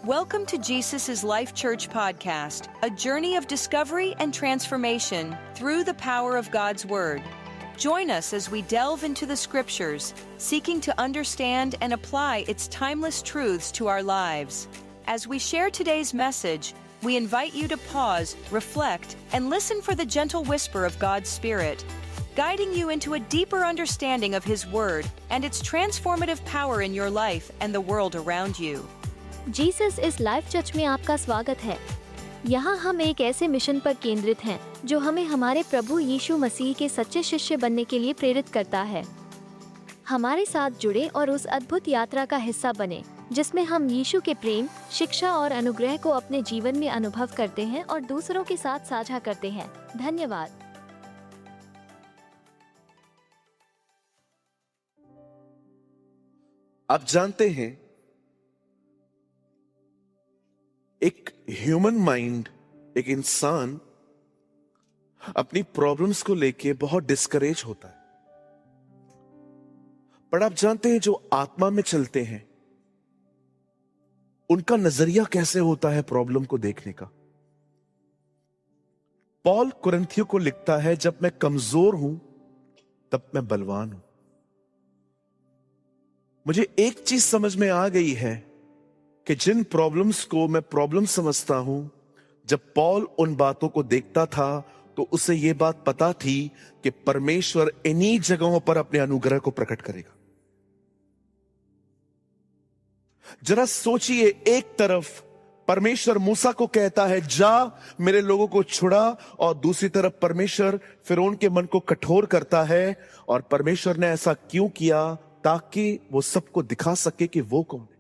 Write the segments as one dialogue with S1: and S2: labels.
S1: Welcome to Jesus' Life Church podcast, a journey of discovery and transformation through the power of God's Word. Join us as we delve into the Scriptures, seeking to understand and apply its timeless truths to our lives. As we share today's message, we invite you to pause, reflect, and listen for the gentle whisper of God's Spirit, guiding you into a deeper understanding of His Word and its transformative power in your life and the world around you.
S2: Jesus इस life church में आपका स्वागत है। यहाँ हम एक ऐसे mission पर केंद्रित हैं जो हमें हमारे प्रभु यीशु मसीह के सच्चे शिष्य बनने के लिए प्रेरित करता है। हमारे साथ जुड़े और उस अद्भुत यात्रा का हिस्सा बने जिसमें हम यीशु के प्रेम, शिक्षा और अनुग्रह को अपने जीवन में अनुभव करते हैं और दूसरों के साथ साझा करते हैं। धन्यवाद।
S3: आप जानते हैं, एक ह्यूमन माइंड, एक इंसान अपनी प्रॉब्लम्स को लेके बहुत डिस्करेज होता है। पर आप जानते हैं, जो आत्मा में चलते हैं उनका नजरिया कैसे होता है प्रॉब्लम को देखने का। पॉल कुरिन्थियों को लिखता है, जब मैं कमजोर हूं तब मैं बलवान हूं। मुझे एक चीज समझ में आ गई है कि जिन प्रॉब्लम्स को मैं प्रॉब्लम समझता हूं, जब पॉल उन बातों को देखता था तो उसे यह बात पता थी कि परमेश्वर इन्हीं जगहों पर अपने अनुग्रह को प्रकट करेगा। जरा सोचिए, एक तरफ परमेश्वर मूसा को कहता है, जा मेरे लोगों को छुड़ा, और दूसरी तरफ परमेश्वर फिरौन के मन को कठोर करता है। और परमेश्वर ने ऐसा क्यों किया? ताकि वो सबको दिखा सके कि वो कौन है।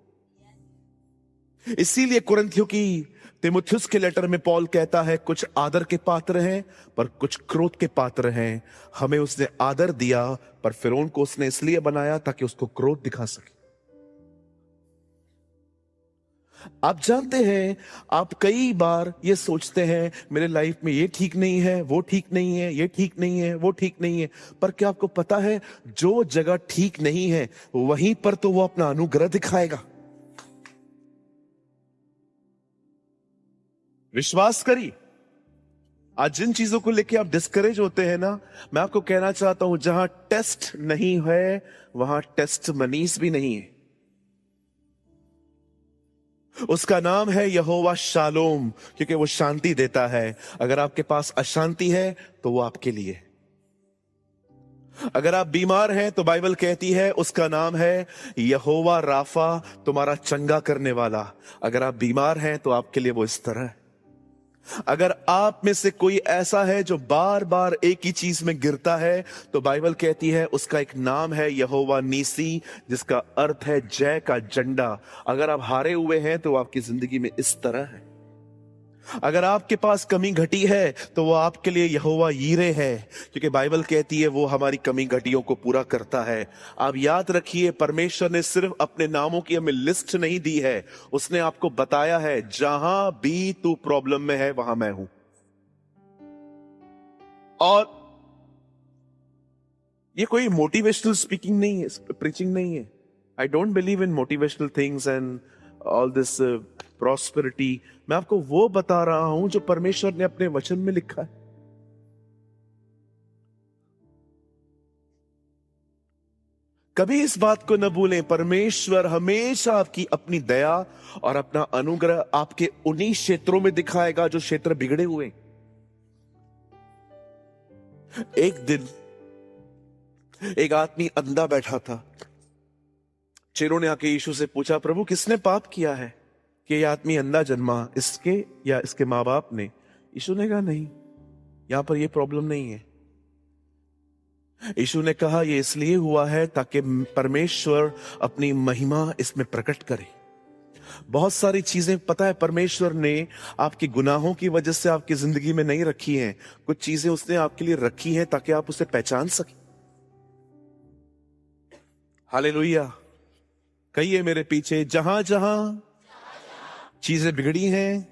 S3: इसीलिए कुरिन्थियों की तीमुथियुस के लेटर में पॉल कहता है, कुछ आदर के पात्र हैं पर कुछ क्रोध के पात्र हैं। हमें उसने आदर दिया, पर फिरौन को उसने इसलिए बनाया ताकि उसको क्रोध दिखा सके। आप जानते हैं, आप कई बार ये सोचते हैं, मेरे लाइफ में ये ठीक नहीं है, वो ठीक नहीं है, ये ठीक नहीं है, वो ठीक नहीं है। पर क्या आपको पता है, जो जगह ठीक नहीं है वहीं पर तो वो अपना अनुग्रह दिखाएगा। विश्वास करिए, आज जिन चीजों को लेके आप डिस्करेज होते हैं ना, मैं आपको कहना चाहता हूं, जहां टेस्ट नहीं है वहां टेस्ट मनीस भी नहीं है। उसका नाम है यहोवा शालोम, क्योंकि वो शांति देता है। अगर आपके पास अशांति है तो वो आपके लिए। अगर आप बीमार हैं तो बाइबल कहती है उसका नाम है यहोवा राफा, तुम्हारा चंगा करने वाला। अगर आप बीमार हैं तो आपके लिए वो इस तरह है। अगर आप में से कोई ऐसा है जो बार बार एक ही चीज में गिरता है, तो बाइबल कहती है उसका एक नाम है यहोवा नीसी, जिसका अर्थ है जय का झंडा। अगर आप हारे हुए हैं तो आपकी जिंदगी में इस तरह है। अगर आपके पास कमी घटी है तो वो आपके लिए यहोवा यीरे है, क्योंकि बाइबल कहती है वो हमारी कमी घटियों को पूरा करता है। आप याद रखिए, परमेश्वर ने सिर्फ अपने नामों की हमें लिस्ट नहीं दी है, उसने आपको बताया है, जहां भी तू प्रॉब्लम में है वहां मैं हूं। और ये कोई मोटिवेशनल स्पीकिंग नहीं है, प्रीचिंग नहीं है। I don't believe in motivational things and all this prosperity. मैं आपको वो बता रहा हूं जो परमेश्वर ने अपने वचन में लिखा है। कभी इस बात को न भूलें, परमेश्वर हमेशा आपकी अपनी दया और अपना अनुग्रह आपके उन्हीं क्षेत्रों में दिखाएगा जो क्षेत्र बिगड़े हुए। एक दिन एक आदमी अंधा बैठा था। चेलों ने आके यीशु से पूछा, प्रभु किसने पाप किया है कि यह आदमी अंधा जन्मा, इसके या इसके मां बाप ने? यीशु ने कहा, नहीं, यहां पर यह प्रॉब्लम नहीं है। यीशु ने कहा, यह इसलिए हुआ है ताकि परमेश्वर अपनी महिमा इसमें प्रकट करे। बहुत सारी चीजें, पता है, परमेश्वर ने आपके गुनाहों की वजह से आपकी जिंदगी में नहीं रखी हैं। कुछ चीजें उसने आपके लिए रखी हैं ताकि आप उसे पहचान सकें। हालेलुया। कहिए मेरे पीछे, जहां जहां चीजें बिगड़ी हैं,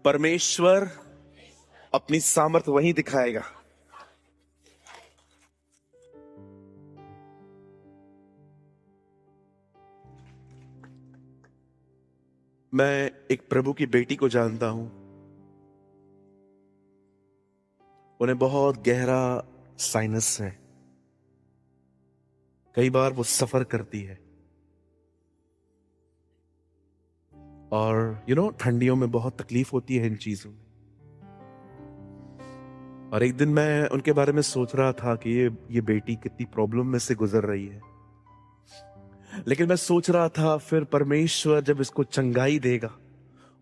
S3: परमेश्वर अपनी सामर्थ वहीं दिखाएगा। मैं एक प्रभु की बेटी को जानता हूं। उन्हें बहुत गहरा साइनस है। कई बार वो सफर करती है और ठंडियों में बहुत तकलीफ होती है इन चीजों में। और एक दिन मैं उनके बारे में सोच रहा था कि ये बेटी कितनी प्रॉब्लम में से गुजर रही है। लेकिन मैं सोच रहा था फिर परमेश्वर जब इसको चंगाई देगा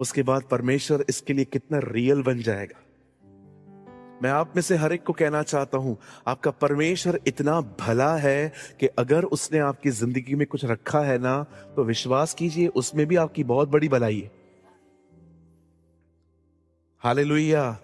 S3: उसके बाद परमेश्वर इसके लिए कितना रियल बन जाएगा। मैं आप में से हर एक को कहना चाहता हूं, आपका परमेश्वर इतना भला है कि अगर उसने आपकी जिंदगी में कुछ रखा है ना, तो विश्वास कीजिए उसमें भी आपकी बहुत बड़ी भलाई है। हालेलुया।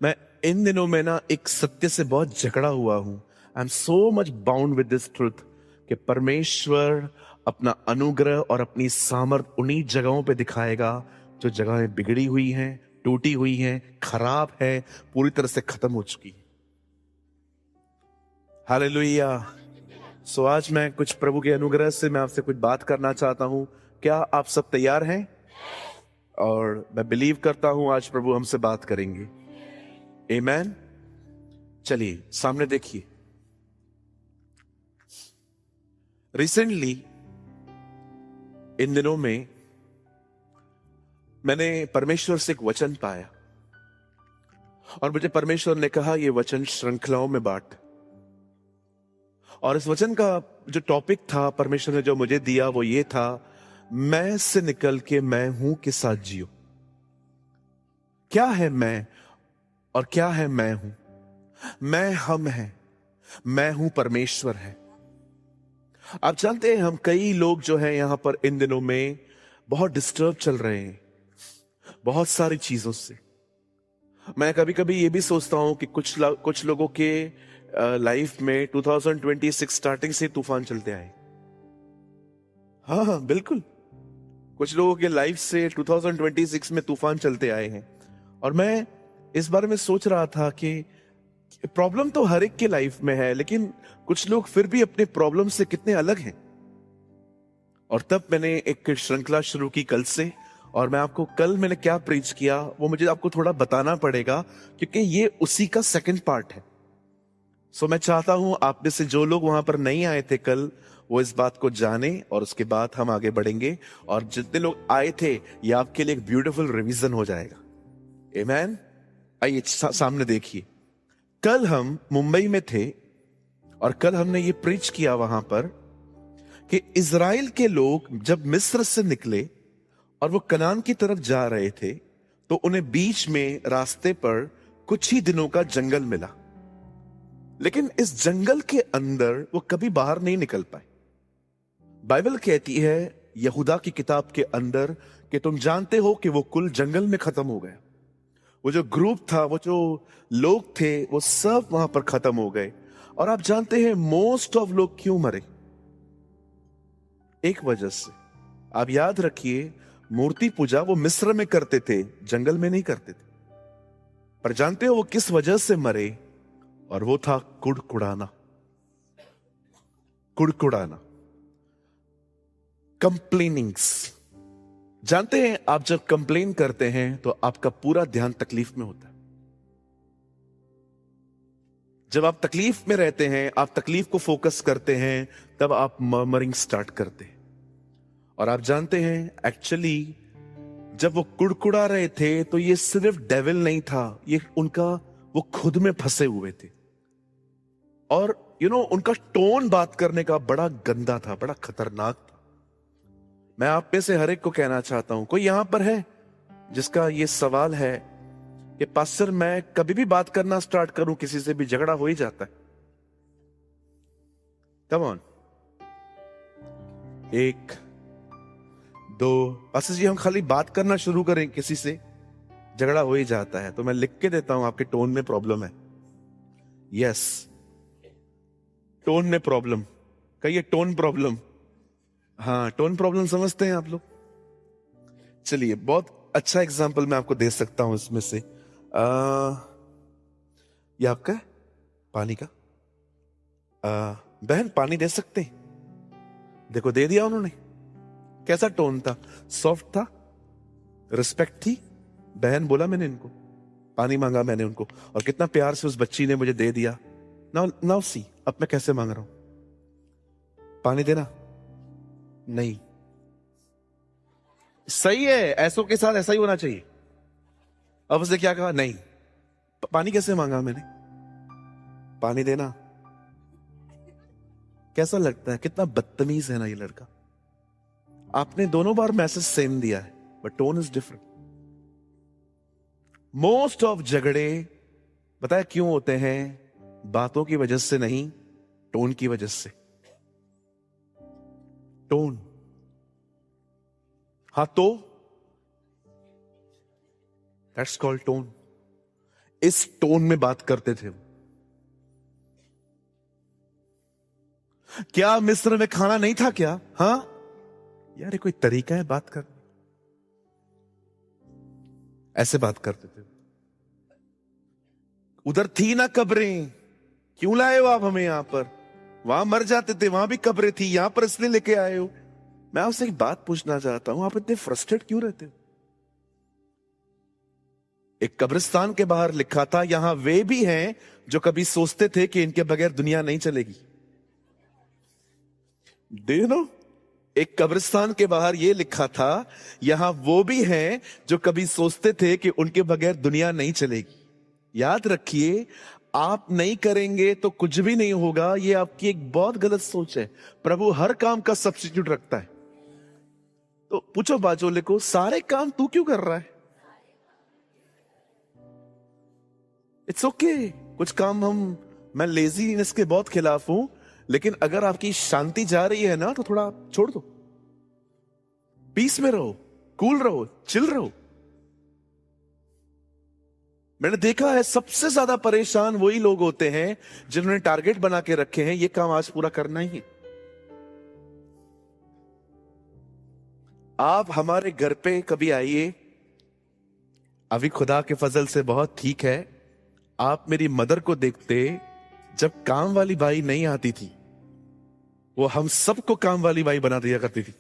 S3: मैं इन दिनों में ना एक सत्य से बहुत झगड़ा हुआ हूं। I am so much bound with this truth कि परमेश्वर अपना अनुग्रह और अपनी सामर्थ उन्हीं जगहों पे दिखाएगा जो जगहें बिगड़ी हुई हैं, टूटी हुई हैं, खराब है, पूरी तरह से खत्म हो चुकी है। हालेलुया। सो आज मैं कुछ प्रभु के अनुग्रह से मैं आपसे कुछ बात करना चाहता हूं। क्या आप सब तैयार हैं? और मैं बिलीव करता हूं आज प्रभु हमसे बात करेंगे। आमीन। चलिए सामने देखिए। रिसेंटली इन दिनों में मैंने परमेश्वर से एक वचन पाया और मुझे परमेश्वर ने कहा यह वचन श्रृंखलाओं में बांट। और इस वचन का जो टॉपिक था परमेश्वर ने जो मुझे दिया वो ये था, मैं से निकल के मैं हूं के साथ जियो। क्या है मैं और क्या है मैं हूं? मैं हम है, मैं हूं परमेश्वर है। आप जानते हैं हम कई लोग जो हैं यहां पर इन दिनों में बहुत डिस्टर्ब चल रहे हैं बहुत सारी चीजों से। मैं कभी कभी ये भी सोचता हूं कि कुछ लोगों के लाइफ में 2026 स्टार्टिंग से तूफान चलते आए। हाँ बिल्कुल, कुछ लोगों के लाइफ से 2026 में तूफान चलते आए हैं। और मैं इस बारे में सोच रहा था कि प्रॉब्लम तो हर एक के लाइफ में है, लेकिन कुछ लोग फिर भी अपने प्रॉब्लम से कितने अलग हैं। और तब मैंने एक श्रृंखला शुरू की कल से, और मैं आपको कल मैंने क्या प्रीच किया वो मुझे आपको थोड़ा बताना पड़ेगा क्योंकि ये उसी का सेकंड पार्ट है। सो मैं चाहता हूं आप में से जो लोग वहां पर नहीं आए थे कल, वो इस बात को जाने और उसके बाद हम आगे बढ़ेंगे। और जितने लोग आए थे ये आपके लिए एक ब्यूटीफुल रिवीजन हो जाएगा। आमीन। आइए सामने देखिए। कल हम मुंबई में थे और कल हमने ये प्रीच किया वहां पर कि इजराइल के लोग जब मिस्र से निकले और वो कनान की तरफ जा रहे थे तो उन्हें बीच में रास्ते पर कुछ ही दिनों का जंगल मिला। लेकिन इस जंगल के अंदर वो कभी बाहर नहीं निकल पाए। बाइबल कहती है यहूदा की किताब के अंदर कि तुम जानते हो कि वो कुल जंगल में खत्म हो गया। वो जो ग्रुप था, वो जो लोग थे, वो सब वहां पर खत्म हो गए। और आप जानते हैं मोस्ट ऑफ लोग क्यों मरे? एक वजह से। आप याद रखिए, मूर्ति पूजा वो मिस्र में करते थे, जंगल में नहीं करते थे। पर जानते हो वो किस वजह से मरे? और वो था कुड़कुड़ाना। कुड़कुड़ाना, कंप्लेनिंग्स। जानते हैं आप जब कंप्लेन करते हैं तो आपका पूरा ध्यान तकलीफ में होता है। जब आप तकलीफ में रहते हैं, आप तकलीफ को फोकस करते हैं, तब आप मर्मरिंग स्टार्ट करते हैं। और आप जानते हैं एक्चुअली जब वो कुड़कुड़ा रहे थे तो ये सिर्फ डेविल नहीं था, ये उनका वो खुद में फंसे हुए थे। और उनका टोन बात करने का बड़ा गंदा था, बड़ा खतरनाक था। मैं आप में से हर एक को कहना चाहता हूं, कोई यहां पर है जिसका ये सवाल है कि पास्टर मैं कभी भी बात करना स्टार्ट करूं किसी से भी झगड़ा हो ही जाता है? Come on. 1 2। पास्टर जी हम खाली बात करना शुरू करें किसी से झगड़ा हो ही जाता है। तो मैं लिख के देता हूं आपके टोन में प्रॉब्लम है। यस, टोन में प्रॉब्लम। कहिए टोन प्रॉब्लम। हाँ, टोन प्रॉब्लम समझते हैं आप लोग? चलिए, बहुत अच्छा एग्जांपल मैं आपको दे सकता हूं इसमें से। ये आपका है पानी का। बहन पानी दे सकते हैं? देखो दे दिया उन्होंने। कैसा टोन था? सॉफ्ट था, रिस्पेक्ट थी। बहन बोला मैंने इनको, पानी मांगा मैंने उनको, और कितना प्यार से उस बच्ची ने मुझे दे दिया। नाउ सी, अब मैं कैसे मांग रहा हूं? पानी देना नहीं। सही है, ऐसों के साथ ऐसा ही होना चाहिए। अब उसने क्या कहा? नहीं। पानी कैसे मांगा मैंने? पानी देना। कैसा लगता है? कितना बदतमीज है ना ये लड़का। आपने दोनों बार मैसेज सेम दिया है, but tone is different. Most of झगड़े बताया क्यों होते हैं? बातों की वजह से नहीं, टोन की वजह से। टोन। हाँ तो दैट्स कॉल्ड टोन। इस टोन में बात करते थे। क्या मिस्र में खाना नहीं था क्या? हाँ यार, ये कोई तरीका है बात कर? ऐसे बात करते थे। उधर थी ना कब्रें, क्यों लाए हो आप हमें यहां पर? वहां मर जाते थे, वहां भी कब्रें थी, यहां पर इसलिए लेके आए हो। मैं आपसे एक बात पूछना चाहता हूं, आप इतने फ्रस्ट्रेट क्यों रहते हो? एक कब्रिस्तान के बाहर लिखा था, यहां वे भी हैं जो कभी सोचते थे कि इनके बगैर दुनिया नहीं चलेगी। Do you know? एक कब्रिस्तान के बाहर यह लिखा था, यहां वो भी हैं जो कभी सोचते थे कि उनके बगैर दुनिया नहीं चलेगी। याद रखिए, आप नहीं करेंगे तो कुछ भी नहीं होगा। यह आपकी एक बहुत गलत सोच है। प्रभु हर काम का सब्स्टिट्यूट रखता है। तो पूछो बाजोले को, सारे काम तू क्यों कर रहा है? It's okay. कुछ काम मैं लेजीनेस के बहुत खिलाफ हूं, लेकिन अगर आपकी शांति जा रही है ना, तो थोड़ा छोड़ दो। पीस में रहो, कूल रहो, चिल रहो। मैंने देखा है सबसे ज्यादा परेशान वही लोग होते हैं जिन्होंने टारगेट बना के रखे हैं, ये काम आज पूरा करना ही है। आप हमारे घर पे कभी आइए। अभी खुदा के फजल से बहुत ठीक है। आप मेरी मदर को देखते, जब काम वाली बाई नहीं आती थी, वो हम सबको काम वाली बाई बना दिया करती थी।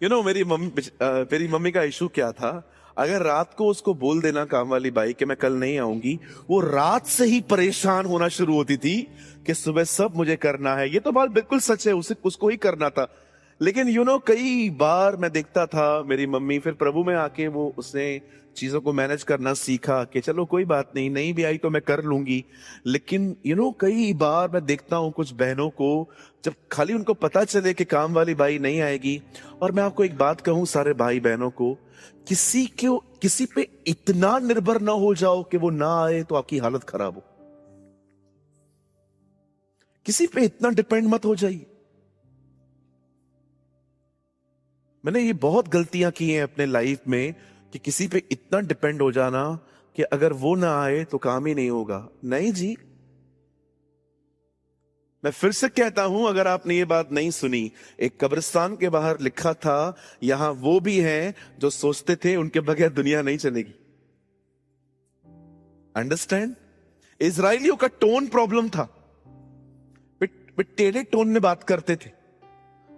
S3: मेरी मम्मी का इशू क्या था? अगर रात को उसको बोल देना काम वाली बाई कि मैं कल नहीं आऊंगी, वो रात से ही परेशान होना शुरू होती थी कि सुबह सब मुझे करना है। ये तो बात बिल्कुल सच है, उसको ही करना था। लेकिन कई बार मैं देखता था मेरी मम्मी, फिर प्रभु में आके वो उसने चीजों को मैनेज करना सीखा कि चलो कोई बात नहीं भी आई तो मैं कर लूंगी। लेकिन कई बार मैं देखता हूं कुछ बहनों को, जब खाली उनको पता चले कि काम वाली बाई नहीं आएगी, और मैं आपको एक बात कहूं सारे भाई बहनों को, किसी पे इतना निर्भर ना हो जाओ कि वो ना आए तो आपकी हालत खराब हो। किसी पे इतना डिपेंड मत हो जाइए। मैंने ये बहुत गलतियां की हैं अपने लाइफ में कि किसी पे इतना डिपेंड हो जाना कि अगर वो ना आए तो काम ही नहीं होगा। नहीं जी, मैं फिर से कहता हूं, अगर आपने ये बात नहीं सुनी, एक कब्रिस्तान के बाहर लिखा था, यहां वो भी हैं जो सोचते थे उनके बगैर दुनिया नहीं चलेगी। अंडरस्टैंड? इजराइलियों का टोन प्रॉब्लम था। वे टेढ़े टोन में बात करते थे।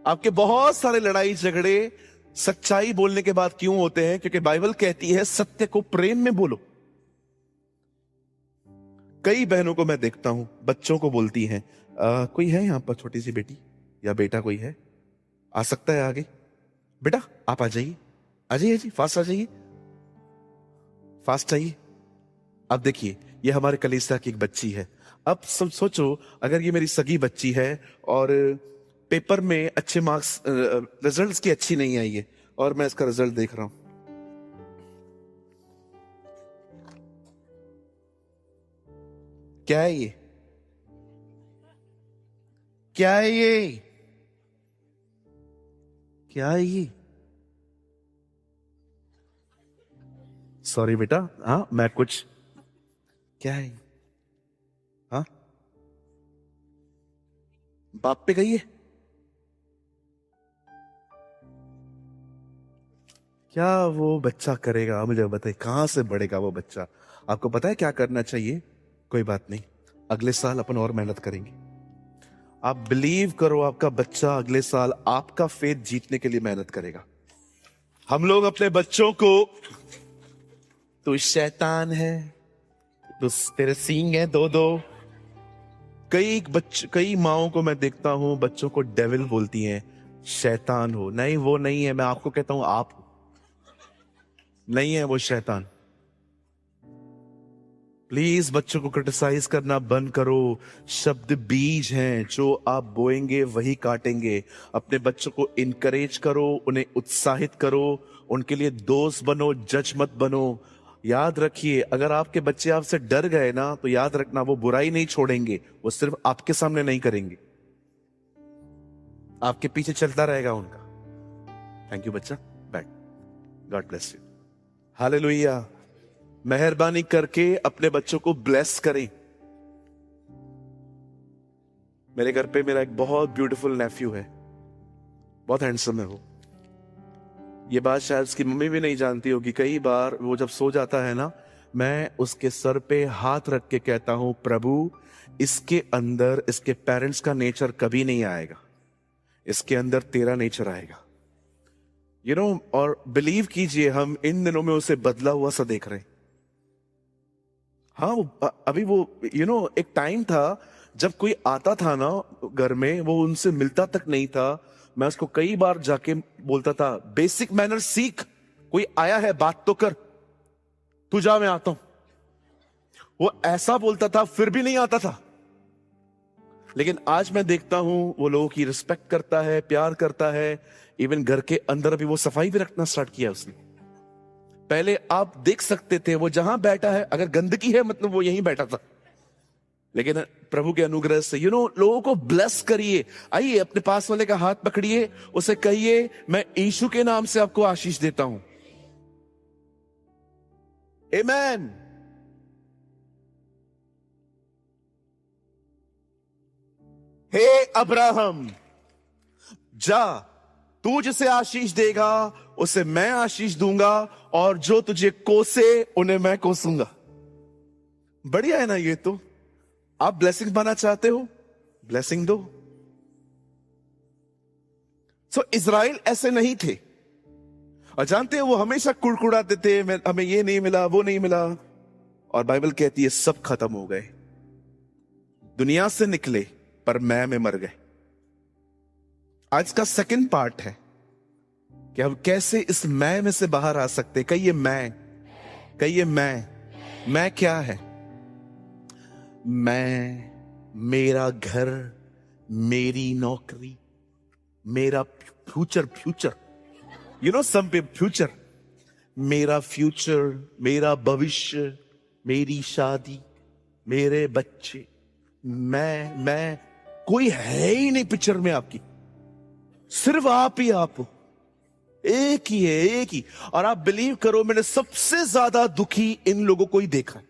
S3: आपके बहुत सारे लड़ाई झगड़े सच्चाई बोलने के बाद क्यों होते हैं? क्योंकि बाइबल कहती है सत्य को प्रेम में बोलो। कई बहनों को मैं देखता हूं, बच्चों को बोलती हैं, कोई है यहां पर छोटी सी बेटी या बेटा कोई है, आ सकता है आगे? बेटा आप आ जाइए, आ जाइए जी, फास्ट आ जाइए, फास्ट आइए। अब देखिए, ये हमारे कलीसिया की एक बच्ची है। अब सब सोचो, अगर ये मेरी सगी बच्ची है और पेपर में अच्छे मार्क्स, रिजल्ट्स की अच्छी नहीं आई है, और मैं इसका रिजल्ट देख रहा हूं, क्या है ये? क्या है ये? क्या है ये? सॉरी बेटा, हाँ मैं कुछ, क्या है? हाँ बाप पे गई है क्या? वो बच्चा करेगा, मुझे बताइए कहां से बढ़ेगा वो बच्चा? आपको पता है क्या करना चाहिए? कोई बात नहीं, अगले साल अपन और मेहनत करेंगे। आप बिलीव करो, आपका बच्चा अगले साल आपका फेथ जीतने के लिए मेहनत करेगा। हम लोग अपने बच्चों को, तू शैतान है, तो तेरे सींग है दो दो। कई माओं को मैं देखता हूं, बच्चों को डेविल बोलती हैं, शैतान हो। नहीं, वो नहीं है, मैं आपको कहता हूं आप हो। नहीं है वो शैतान। प्लीज बच्चों को क्रिटिसाइज करना बंद करो। शब्द बीज हैं, जो आप बोएंगे वही काटेंगे। अपने बच्चों को इनकरेज करो, उन्हें उत्साहित करो, उनके लिए दोस्त बनो, जज मत बनो। याद रखिए, अगर आपके बच्चे आपसे डर गए ना, तो याद रखना वो बुराई नहीं छोड़ेंगे, वो सिर्फ आपके सामने नहीं करेंगे, आपके पीछे चलता रहेगा उनका। थैंक यू बच्चा, back, God bless you, hallelujah. मेहरबानी करके अपने बच्चों को ब्लेस करें। मेरे घर पे मेरा एक बहुत ब्यूटीफुल नेफ्यू है, बहुत हैंडसम है वो। ये बात शायद उसकी मम्मी भी नहीं जानती होगी। कई बार वो जब सो जाता है ना, मैं उसके सर पे हाथ रख के कहता हूं, प्रभु इसके अंदर इसके पेरेंट्स का नेचर कभी नहीं आएगा, इसके अंदर तेरा नेचर आएगा। और बिलीव कीजिए, हम इन दिनों में उसे बदला हुआ सा देख रहे हैं। हाँ, अभी वो एक टाइम था जब कोई आता था ना घर में, वो उनसे मिलता तक नहीं था। मैं उसको कई बार जाके बोलता था, बेसिक मैनर सीख, कोई आया है बात तो कर, तू जा मैं आता हूं। वो ऐसा बोलता था, फिर भी नहीं आता था। लेकिन आज मैं देखता हूं वो लोगों की रिस्पेक्ट करता है, प्यार करता है। इवन घर के अंदर अभी वो सफाई भी रखना स्टार्ट किया उसने। पहले आप देख सकते थे वो जहां बैठा है, अगर गंदगी है मतलब वो यहीं बैठा था। लेकिन प्रभु के अनुग्रह से लोगों को ब्लेस करिए। आइए अपने पास वाले का हाथ पकड़िए, उसे कहिए, मैं यीशु के नाम से आपको आशीष देता हूं। आमेन। हे अब्राहम, जा, तू जिसे आशीष देगा उसे मैं आशीष दूंगा, और जो तुझे कोसे उन्हें मैं कोसूंगा। बढ़िया है ना ये? तो आप ब्लेसिंग पाना चाहते हो, ब्लेसिंग दो। इजराइल ऐसे नहीं थे, और जानते हो वो हमेशा कुड़कुड़ाते थे, हमें ये नहीं मिला, वो नहीं मिला। और बाइबल कहती है सब खत्म हो गए, दुनिया से निकले पर मैं में मर गए। आज का सेकंड पार्ट है कि हम कैसे इस मैं में से बाहर आ सकते। कहिए मैं क्या है? मैं, मेरा घर, मेरी नौकरी, मेरा फ्यूचर, सम पे फ्यूचर, मेरा फ्यूचर, मेरा भविष्य, मेरी शादी, मेरे बच्चे। मैं कोई है ही नहीं पिक्चर में आपकी, सिर्फ आप ही आप हो, एक ही है, एक ही। और आप बिलीव करो, मैंने सबसे ज्यादा दुखी इन लोगों को ही देखा है।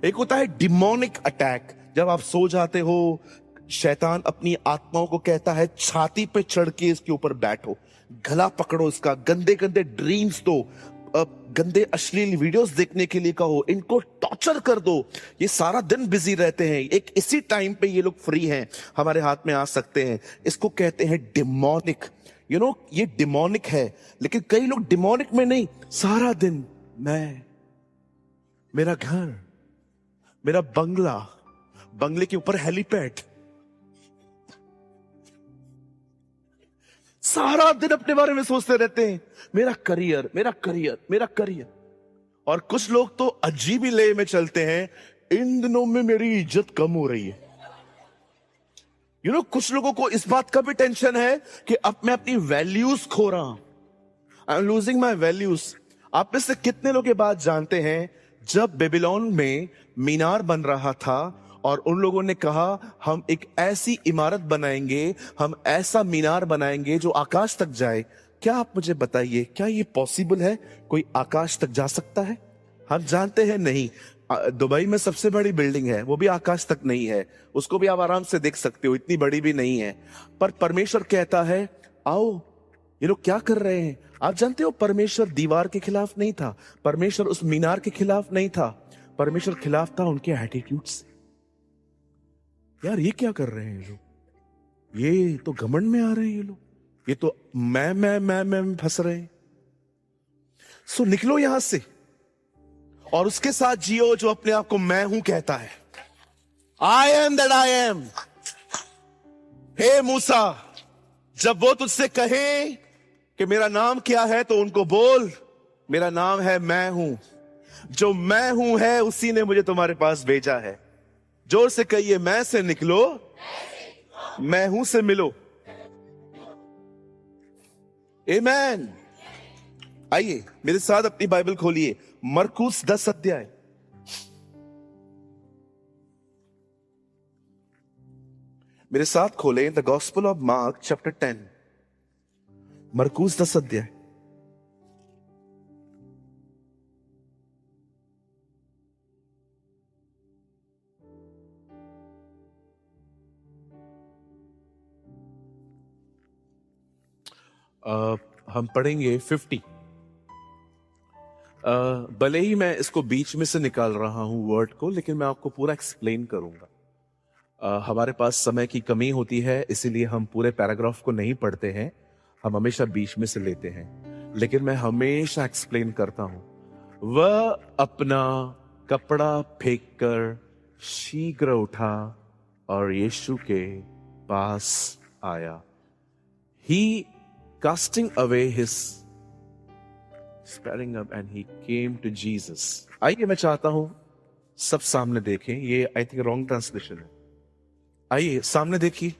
S3: एक होता है डिमोनिक अटैक, जब आप सो जाते हो, शैतान अपनी आत्माओं को कहता है छाती पे चढ़ के इसके ऊपर बैठो, गला पकड़ो इसका, गंदे गंदे ड्रीम्स दो, गंदे अश्लील वीडियोस देखने के लिए कहो, इनको टॉर्चर कर दो। ये सारा दिन बिजी रहते हैं, एक इसी टाइम पे ये लोग फ्री हैं, हमारे हाथ में आ सकते हैं। इसको कहते हैं डिमोनिक। ये डिमोनिक है। लेकिन कई लोग डिमोनिक में नहीं, सारा दिन मैं, मेरा घर, मेरा बंगला, बंगले के ऊपर हेलीपैड, सारा दिन अपने बारे में सोचते रहते हैं, मेरा करियर, मेरा करियर, मेरा करियर। और कुछ लोग तो अजीब ही ले में चलते हैं, इन दिनों में मेरी इज्जत कम हो रही है। कुछ लोगों को इस बात का भी टेंशन है कि अब मैं अपनी वैल्यूज खो रहा हूं, I am losing my values. आप में से कितने लोग ये बात जानते हैं, जब बेबीलोन में मीनार बन रहा था और उन लोगों ने कहा हम एक ऐसी इमारत बनाएंगे, हम ऐसा मीनार बनाएंगे जो आकाश तक जाए। क्या आप मुझे बताइए, क्या ये पॉसिबल है? कोई आकाश तक जा सकता है? हम जानते हैं नहीं। दुबई में सबसे बड़ी बिल्डिंग है, वो भी आकाश तक नहीं है, उसको भी आप आराम से देख सकते हो, इतनी बड़ी भी नहीं है। पर परमेश्वर कहता है आओ। ये लोग क्या कर रहे हैं? आप जानते हो, परमेश्वर दीवार के खिलाफ नहीं था, परमेश्वर उस मीनार के खिलाफ नहीं था, परमेश्वर खिलाफ था उनके एटीट्यूड से। यार ये क्या कर रहे हैं लोग? ये तो घमंड में आ रहे हैं ये लोग, ये तो मैं फंस रहे हैं। सो निकलो यहां से और उसके साथ जियो जो अपने आप को मैं हूं कहता है। I am that I am. हे मूसा, जब वो तुझसे कहे कि मेरा नाम क्या है तो उनको बोल, मेरा नाम है मैं हूं। जो मैं हूं है उसी ने मुझे तुम्हारे पास भेजा है। जोर से कहिए, मैं से निकलो, मैं हूं से मिलो। आमीन। आइए मेरे साथ अपनी बाइबल खोलिए, मरकुस 10 अध्याय। मेरे साथ खोलें the gospel of mark chapter 10, मरकुस 10 अध्याय। हम पढ़ेंगे 50। भले ही मैं इसको बीच में से निकाल रहा हूं वर्ड को, लेकिन मैं आपको पूरा एक्सप्लेन करूंगा। हमारे पास समय की कमी होती है, इसीलिए हम पूरे पैराग्राफ को नहीं पढ़ते हैं, हम हमेशा बीच में से लेते हैं, लेकिन मैं हमेशा एक्सप्लेन करता हूं। वह अपना कपड़ा फेंक कर शीघ्र उठा और यीशु के पास आया। He casting away his spreading up and he came to Jesus। आइए मैं चाहता हूं सब सामने देखें, ये आई थिंक रॉन्ग ट्रांसलेशन है। आइए सामने देखिए,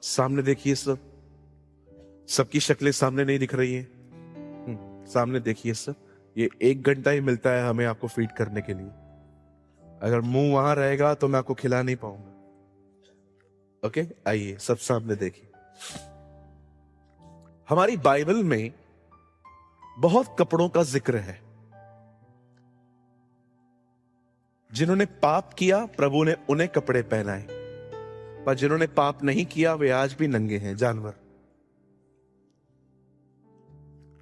S3: सामने देखिए, सबकी शक्लें सामने नहीं दिख रही है। सामने देखिए सब। ये 1 घंटा ही मिलता है हमें आपको फीड करने के लिए। अगर मुंह वहां रहेगा तो मैं आपको खिला नहीं पाऊंगा। ओके, आइए सब सामने देखिए। हमारी बाइबल में बहुत कपड़ों का जिक्र है। जिन्होंने पाप किया प्रभु ने उन्हें कपड़े पहनाए, पर जिन्होंने पाप नहीं किया वे आज भी नंगे हैं, जानवर।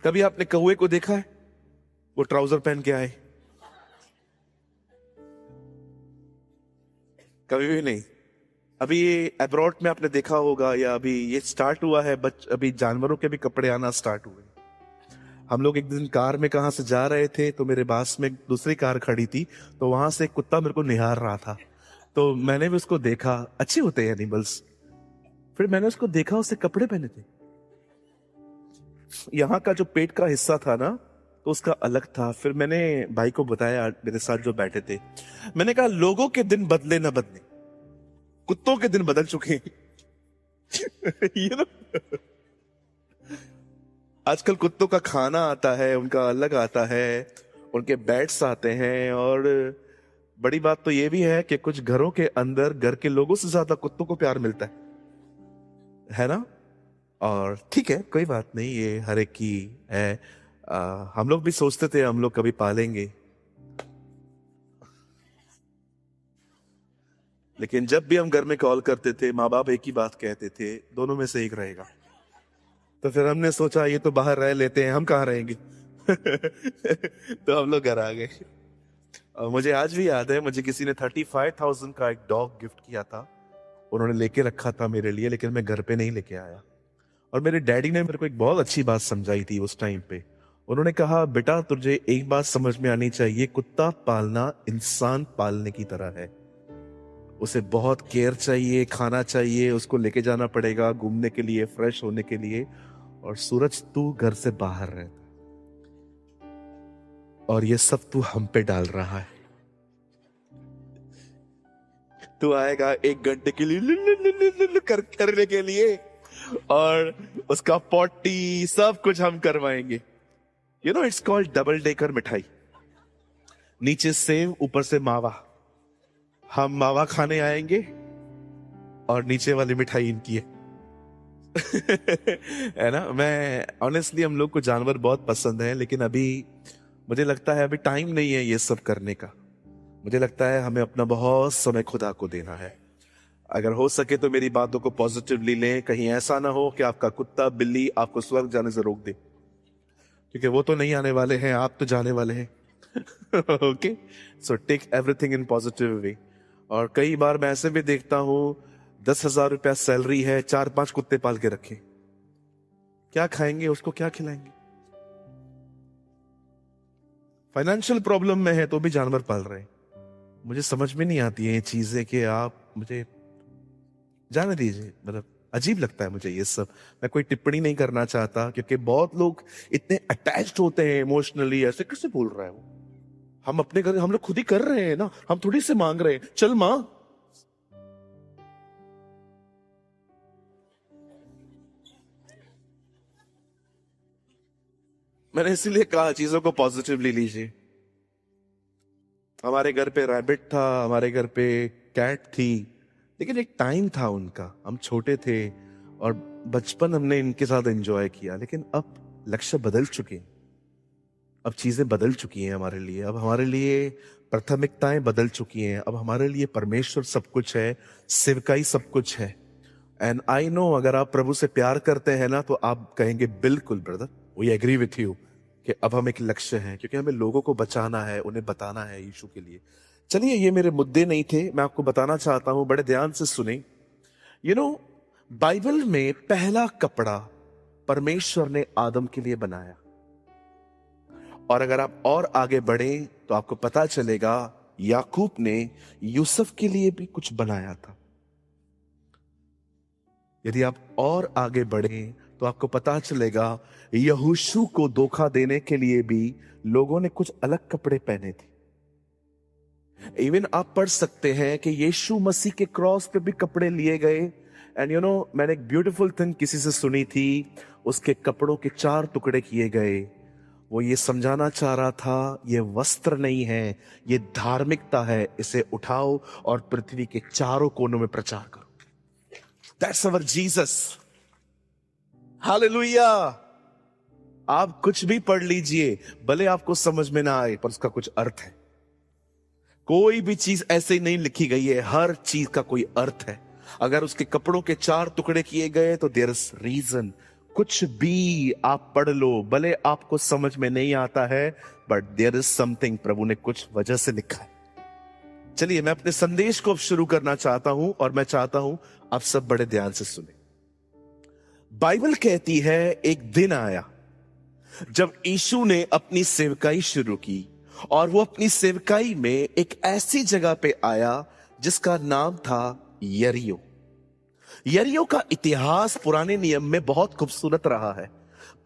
S3: कभी आपने कौवे को देखा है वो ट्राउजर पहन के आए? कभी भी नहीं। अभी ये अब्रॉड में आपने देखा होगा, या अभी ये स्टार्ट हुआ है, अभी जानवरों के भी कपड़े आना स्टार्ट हुए। हम लोग एक दिन कार में कहां से जा रहे थे, तो मेरे पास में दूसरी कार खड़ी थी, तो वहां से एक कुत्ता मेरे को निहार रहा था, तो मैंने भी उसको देखा। अच्छे होते हैं एनिमल्स। फिर मैंने उसको देखा, उससे कपड़े पहने थे। यहाँ का जो पेट का हिस्सा था ना, तो उसका अलग था। फिर मैंने भाई को बताया, मेरे साथ जो बैठे थे, मैंने कहा लोगों के दिन बदले ना बदले, कुत्तों के दिन बदल चुके हैं। you know? आजकल कुत्तों का खाना आता है, उनका अलग आता है, उनके बैट्स आते हैं, और बड़ी बात तो ये भी है कि कुछ घरों के अंदर घर के लोगों से ज्यादा कुत्तों को प्यार मिलता है ना? और ठीक है, कोई बात नहीं, ये हर एक की है। हम लोग भी सोचते थे हम लोग कभी पालेंगे, लेकिन जब भी हम घर में कॉल करते थे माँ बाप एक ही बात कहते थे, दोनों में से एक रहेगा। तो फिर हमने सोचा ये तो बाहर रह लेते हैं, हम कहाँ रहेंगे। तो हम लोग घर आ गए। और मुझे आज भी याद है, मुझे किसी ने 35,000 का एक डॉग गिफ्ट किया था, उन्होंने लेके रखा था मेरे लिए, लेकिन मैं घर पे नहीं लेके आया। और मेरे डैडी ने मेरे को एक बहुत अच्छी बात समझाई थी उस टाइम पे। उन्होंने कहा, बेटा तुझे एक बात समझ में आनी चाहिए, कुत्ता पालना इंसान पालने की तरह है। उसे बहुत केयर चाहिए, खाना चाहिए, उसको लेके जाना पड़ेगा घूमने के लिए, फ्रेश होने के लिए। और सूरज, तू घर से बाहर रहता और ये सब तू हम पे डाल रहा है। तू आएगा 1 घंटे के लिए करने के लिए, और उसका पॉटी सब कुछ हम करवाएंगे। You know, it's called double decker मिठाई। नीचे सेव, ऊपर से मावा। हम मावा खाने आएंगे और नीचे वाली मिठाई इनकी है। है ना? मैं ऑनेस्टली, हम लोग को जानवर बहुत पसंद है, लेकिन अभी मुझे लगता है अभी टाइम नहीं है ये सब करने का। मुझे लगता है हमें अपना बहुत समय खुदा को देना है। अगर हो सके तो मेरी बातों को पॉजिटिवली लें, कहीं ऐसा ना हो कि आपका कुत्ता बिल्ली आपको स्वर्ग जाने से रोक दे, क्योंकि वो तो नहीं आने वाले हैं, आप तो जाने वाले हैं। Okay, so take everything in positive way. और कई बार मैं ऐसे भी देखता हूं, 10,000 रुपया सैलरी है, 4-5 कुत्ते पाल के रखे, क्या खाएंगे, उसको क्या खिलाएंगे? फाइनेंशियल प्रॉब्लम में है तो भी जानवर पाल रहे हैं। मुझे समझ में नहीं आती है ये चीजें कि आप मुझे जाने दीजिए, मतलब अजीब लगता है मुझे ये सब। मैं कोई टिप्पणी नहीं करना चाहता क्योंकि बहुत लोग इतने अटैच्ड होते हैं इमोशनली। ऐसे कैसे बोल रहा है वो? हम अपने घर हम लोग खुद ही कर रहे हैं ना, हम थोड़ी से मांग रहे हैं। चल मां, मैंने इसीलिए कहा चीजों को पॉजिटिवली लीजिए। हमारे घर पे रैबिट था, हमारे घर पे कैट थी, लेकिन एक टाइम था उनका, हम छोटे थे और बचपन हमने इनके साथ एंजॉय किया। लेकिन अब लक्ष्य बदल चुके हैं, अब चीजें बदल चुकी हैं हमारे लिए। अब हमारे लिए प्राथमिकताएं बदल चुकी हैं। अब हमारे लिए परमेश्वर सब कुछ है, सेवकाई सब कुछ है। एंड आई नो अगर आप प्रभु से प्यार करते हैं ना तो आप कहेंगे बिल्कुल brother, we agree with you कि अब हम एक लक्ष्य है, क्योंकि हमें लोगों को बचाना है, उन्हें बताना है यीशु के लिए। चलिए, ये मेरे मुद्दे नहीं थे, मैं आपको बताना चाहता हूं, बड़े ध्यान से सुने। यू नो, बाइबल में पहला कपड़ा परमेश्वर ने आदम के लिए बनाया, और अगर आप और आगे बढ़े तो आपको पता चलेगा याकूब ने यूसुफ के लिए भी कुछ बनाया था। यदि आप और आगे बढ़े तो आपको पता चलेगा यहोशू को धोखा देने के लिए भी लोगों ने कुछ अलग कपड़े पहने थे। इवन आप पढ़ सकते हैं कि यीशु मसीह के क्रॉस पे भी कपड़े लिए गए। एंड यू नो, मैंने एक ब्यूटीफुल थिंग किसी से सुनी थी, उसके कपड़ों के 4 टुकड़े किए गए। वो ये समझाना चाह रहा था ये वस्त्र नहीं है, ये धार्मिकता है, इसे उठाओ और पृथ्वी के चारों कोनों में प्रचार करो। That's our Jesus. हालेलुया। आप कुछ भी पढ़ लीजिए, भले आपको समझ में ना आए, पर उसका कुछ अर्थ है। कोई भी चीज ऐसे ही नहीं लिखी गई है, हर चीज का कोई अर्थ है। अगर उसके कपड़ों के 4 टुकड़े किए गए तो देयर इज रीजन। कुछ भी आप पढ़ लो, भले आपको समझ में नहीं आता है, बट देयर इज समथिंग, प्रभु ने कुछ वजह से लिखा है। चलिए, मैं अपने संदेश को अब शुरू करना चाहता हूं, और मैं चाहता हूं आप सब बड़े ध्यान से सुने। बाइबल कहती है एक दिन आया जब यीशु ने अपनी सेवकाई शुरू की, और वो अपनी सेवकाई में एक ऐसी जगह पे आया जिसका नाम था यरीहो। यरीहो का इतिहास पुराने नियम में बहुत खूबसूरत रहा है।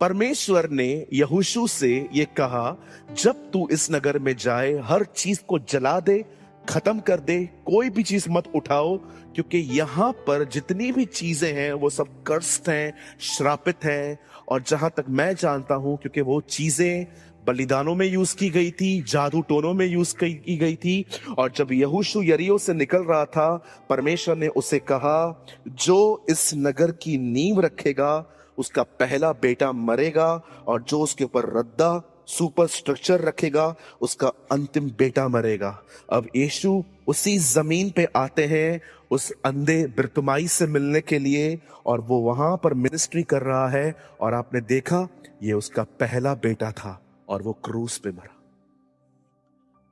S3: परमेश्वर ने यहोशू से ये कहा, जब तू इस नगर में जाए हर चीज को जला दे, खत्म कर दे, कोई भी चीज मत उठाओ, क्योंकि यहां पर जितनी भी चीजें हैं वो सब कर्स्ड हैं, श्रापित हैं। और जहां तक मैं जानता हूं, क्योंकि वो चीजें बलिदानों में यूज की गई थी, जादू टोनों में यूज की गई थी। और जब यहोशू यरीहो से निकल रहा था, परमेश्वर ने उसे कहा, जो इस नगर की नींव रखेगा उसका पहला बेटा मरेगा, और जो उसके ऊपर रद्दा सुपर स्ट्रक्चर रखेगा उसका अंतिम बेटा मरेगा। अब यीशु उसी जमीन पे आते हैं उस अंधे बिरतुमाई से मिलने के लिए, और वो वहां पर मिनिस्ट्री कर रहा है। और आपने देखा, ये उसका पहला बेटा था और वो क्रूस पे मरा।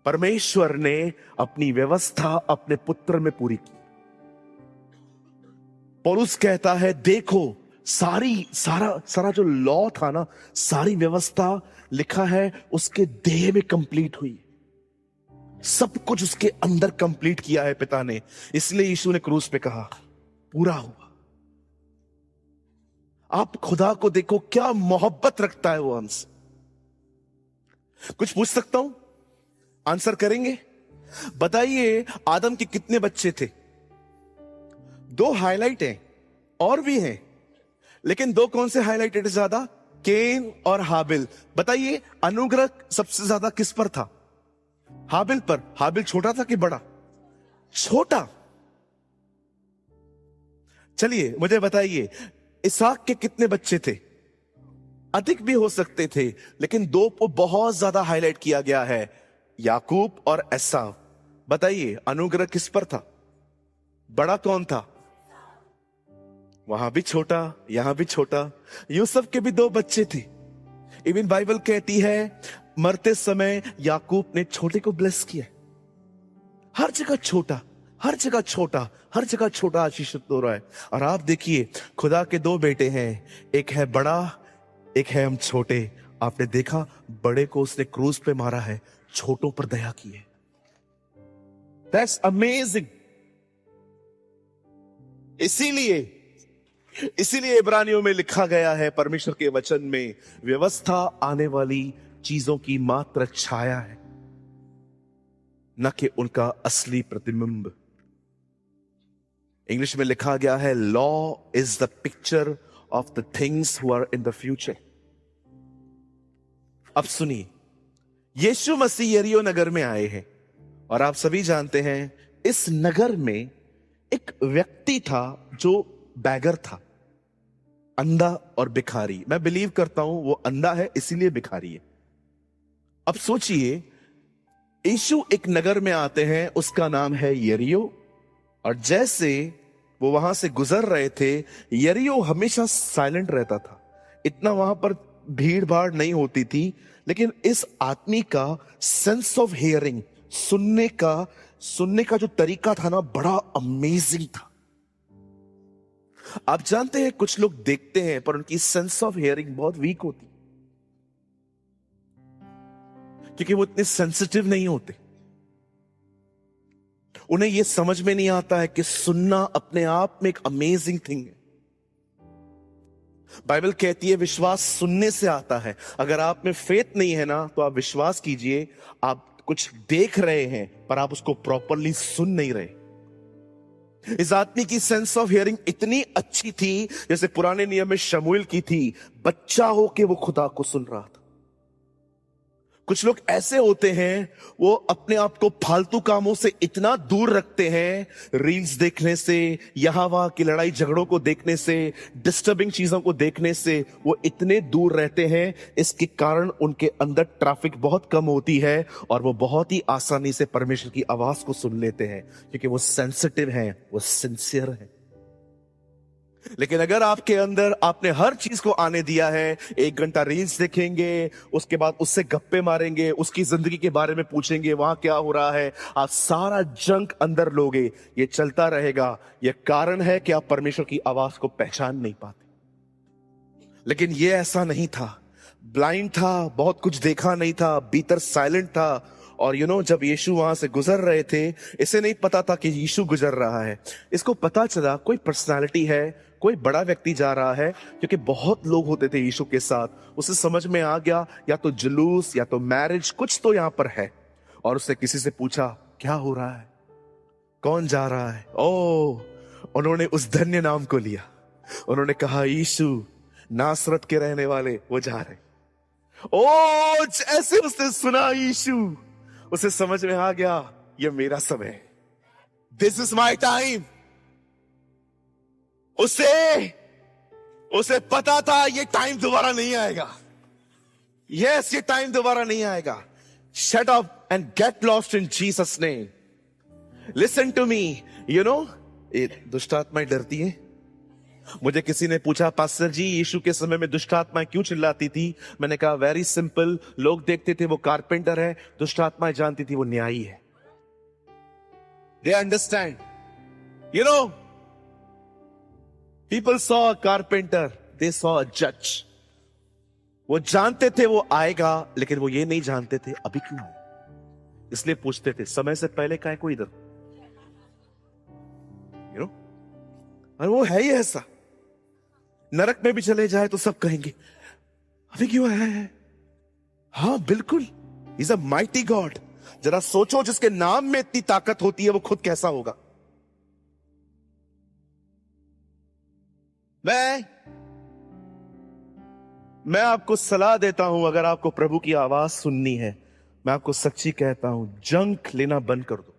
S3: परमेश्वर ने अपनी व्यवस्था अपने पुत्र में पूरी की। पौलुस कहता है, देखो सारा जो लॉ था ना, सारी व्यवस्था लिखा है उसके देह में कंप्लीट हुई। सब कुछ उसके अंदर कंप्लीट किया है पिता ने। इसलिए यीशु ने क्रूस पे कहा, पूरा हुआ। आप खुदा को देखो, क्या मोहब्बत रखता है वो हमसे। कुछ पूछ सकता हूं, आंसर करेंगे? बताइए, आदम के कितने बच्चे थे? 2 हाईलाइट हैं, और भी हैं, लेकिन 2 कौन से हाईलाइटेड ज्यादा? केन और हाबिल। बताइए, अनुग्रह सबसे ज्यादा किस पर था? हाबिल पर। हाबिल छोटा था कि बड़ा? छोटा। चलिए मुझे बताइए, इसहाक के कितने बच्चे थे? अधिक भी हो सकते थे, लेकिन 2 को बहुत ज्यादा हाईलाइट किया गया है, याकूब और एसाव। बताइए, अनुग्रह किस पर था? बड़ा कौन था? वहां भी छोटा, यहां भी छोटा। यूसुफ के भी 2 बच्चे थे। इवन बाइबल कहती है मरते समय याकूब ने छोटे को ब्लेस किया। हर जगह छोटा, हर जगह छोटा आशीषित हो रहा है। और आप देखिए, खुदा के दो बेटे हैं, एक है बड़ा, एक है हम छोटे। आपने देखा, बड़े को उसने क्रूज पे मारा है, छोटों पर दया की है। That's amazing. इसीलिए इब्रानियों में लिखा गया है, परमेश्वर के वचन में, व्यवस्था आने वाली चीजों की मात्र छाया है, न कि उनका असली प्रतिबिंब। इंग्लिश में लिखा गया है, law is the picture of the things who are in the future. अब सुनिए, यीशु मसीह यरीहो नगर में आए हैं, और आप सभी जानते हैं इस नगर में एक व्यक्ति था जो बैगर था, अंधा और भिखारी। मैं बिलीव करता हूं वो अंधा है इसीलिए भिखारी है। अब सोचिए, यीशु एक नगर में आते हैं, उसका नाम है यरीहो, और जैसे वो वहां से गुजर रहे थे, यरीहो हमेशा साइलेंट रहता था, इतना वहां पर भीड़ भाड़ नहीं होती थी, लेकिन इस आदमी का सेंस ऑफ हियरिंग, सुनने का जो तरीका था ना, बड़ा अमेजिंग था। आप जानते हैं, कुछ लोग देखते हैं पर उनकी सेंस ऑफ हियरिंग बहुत वीक होती, क्योंकि वो इतने सेंसिटिव नहीं होते। उन्हें यह समझ में नहीं आता है कि सुनना अपने आप में एक अमेजिंग थिंग है। बाइबल कहती है विश्वास सुनने से आता है। अगर आप में फेथ नहीं है ना, तो आप विश्वास कीजिए, आप कुछ देख रहे हैं पर आप उसको प्रॉपरली सुन नहीं रहे। इस आदमी की सेंस ऑफ हियरिंग इतनी अच्छी थी जैसे पुराने नियम में शमूएल की थी, बच्चा हो के वो खुदा को सुन रहा था। कुछ लोग ऐसे होते हैं, वो अपने आप को फालतू कामों से इतना दूर रखते हैं, रील्स देखने से, यहां वहां की लड़ाई झगड़ों को देखने से, डिस्टर्बिंग चीजों को देखने से वो इतने दूर रहते हैं। इसके कारण उनके अंदर ट्रैफिक बहुत कम होती है और वो बहुत ही आसानी से परमेश्वर की आवाज को सुन लेते हैं, क्योंकि वो सेंसिटिव हैं, वो सिंसियर हैं। लेकिन अगर आपके अंदर आपने हर चीज को आने दिया है, 1 घंटा रील्स देखेंगे, उसके बाद उससे गप्पे मारेंगे, उसकी जिंदगी के बारे में पूछेंगे, वहां क्या हो रहा है, आप सारा जंक अंदर लोगे, ये चलता रहेगा। ये कारण है कि आप परमेश्वर की आवाज को पहचान नहीं पाते। लेकिन ये ऐसा नहीं था, ब्लाइंड था, बहुत कुछ देखा नहीं था, भीतर साइलेंट था। और जब यीशु वहां से गुजर रहे थे, इसे नहीं पता था कि यीशु गुजर रहा है। इसको पता चला कोई पर्सनालिटी है, कोई बड़ा व्यक्ति जा रहा है, क्योंकि बहुत लोग होते थे यीशु के साथ। उसे समझ में आ गया, या तो जुलूस या तो मैरिज, कुछ तो यहां पर है। और उसने किसी से पूछा, क्या हो रहा है, कौन जा रहा है? उन्होंने उस धन्य नाम को लिया। उन्होंने कहा, यीशु नासरत के रहने वाले वो जा रहे। जैसे उसने सुना यीशु, उसे समझ में आ गया, ये मेरा समय है, दिस इज माई टाइम। उसे पता था ये टाइम दोबारा नहीं आएगा। यस, ये टाइम दोबारा नहीं आएगा। Shut up and get lost in Jesus name. Listen to me, दुष्ट आत्माएं डरती हैं। मुझे किसी ने पूछा, पास्टर जी यीशु के समय में दुष्ट आत्माएं क्यों चिल्लाती थी? मैंने कहा, वेरी सिंपल, लोग देखते थे वो कारपेंटर है, दुष्ट आत्माएं जानती थी वो न्यायी है। They understand, people saw a carpenter, they saw a judge. वो जानते थे वो आएगा, लेकिन वो ये नहीं जानते थे अभी क्यों आए। इसलिए पूछते थे, समय से पहले का है कोई इधर? और वो है ही ऐसा, नरक में भी चले जाए तो सब कहेंगे अभी क्यों आया है। हाँ बिल्कुल, इज अ माइटी गॉड। जरा सोचो, जिसके नाम में इतनी ताकत होती है, वो खुद कैसा होगा। मैं आपको सलाह देता हूं, अगर आपको प्रभु की आवाज सुननी है, मैं आपको सच्ची कहता हूं, जंक लेना बंद कर दो।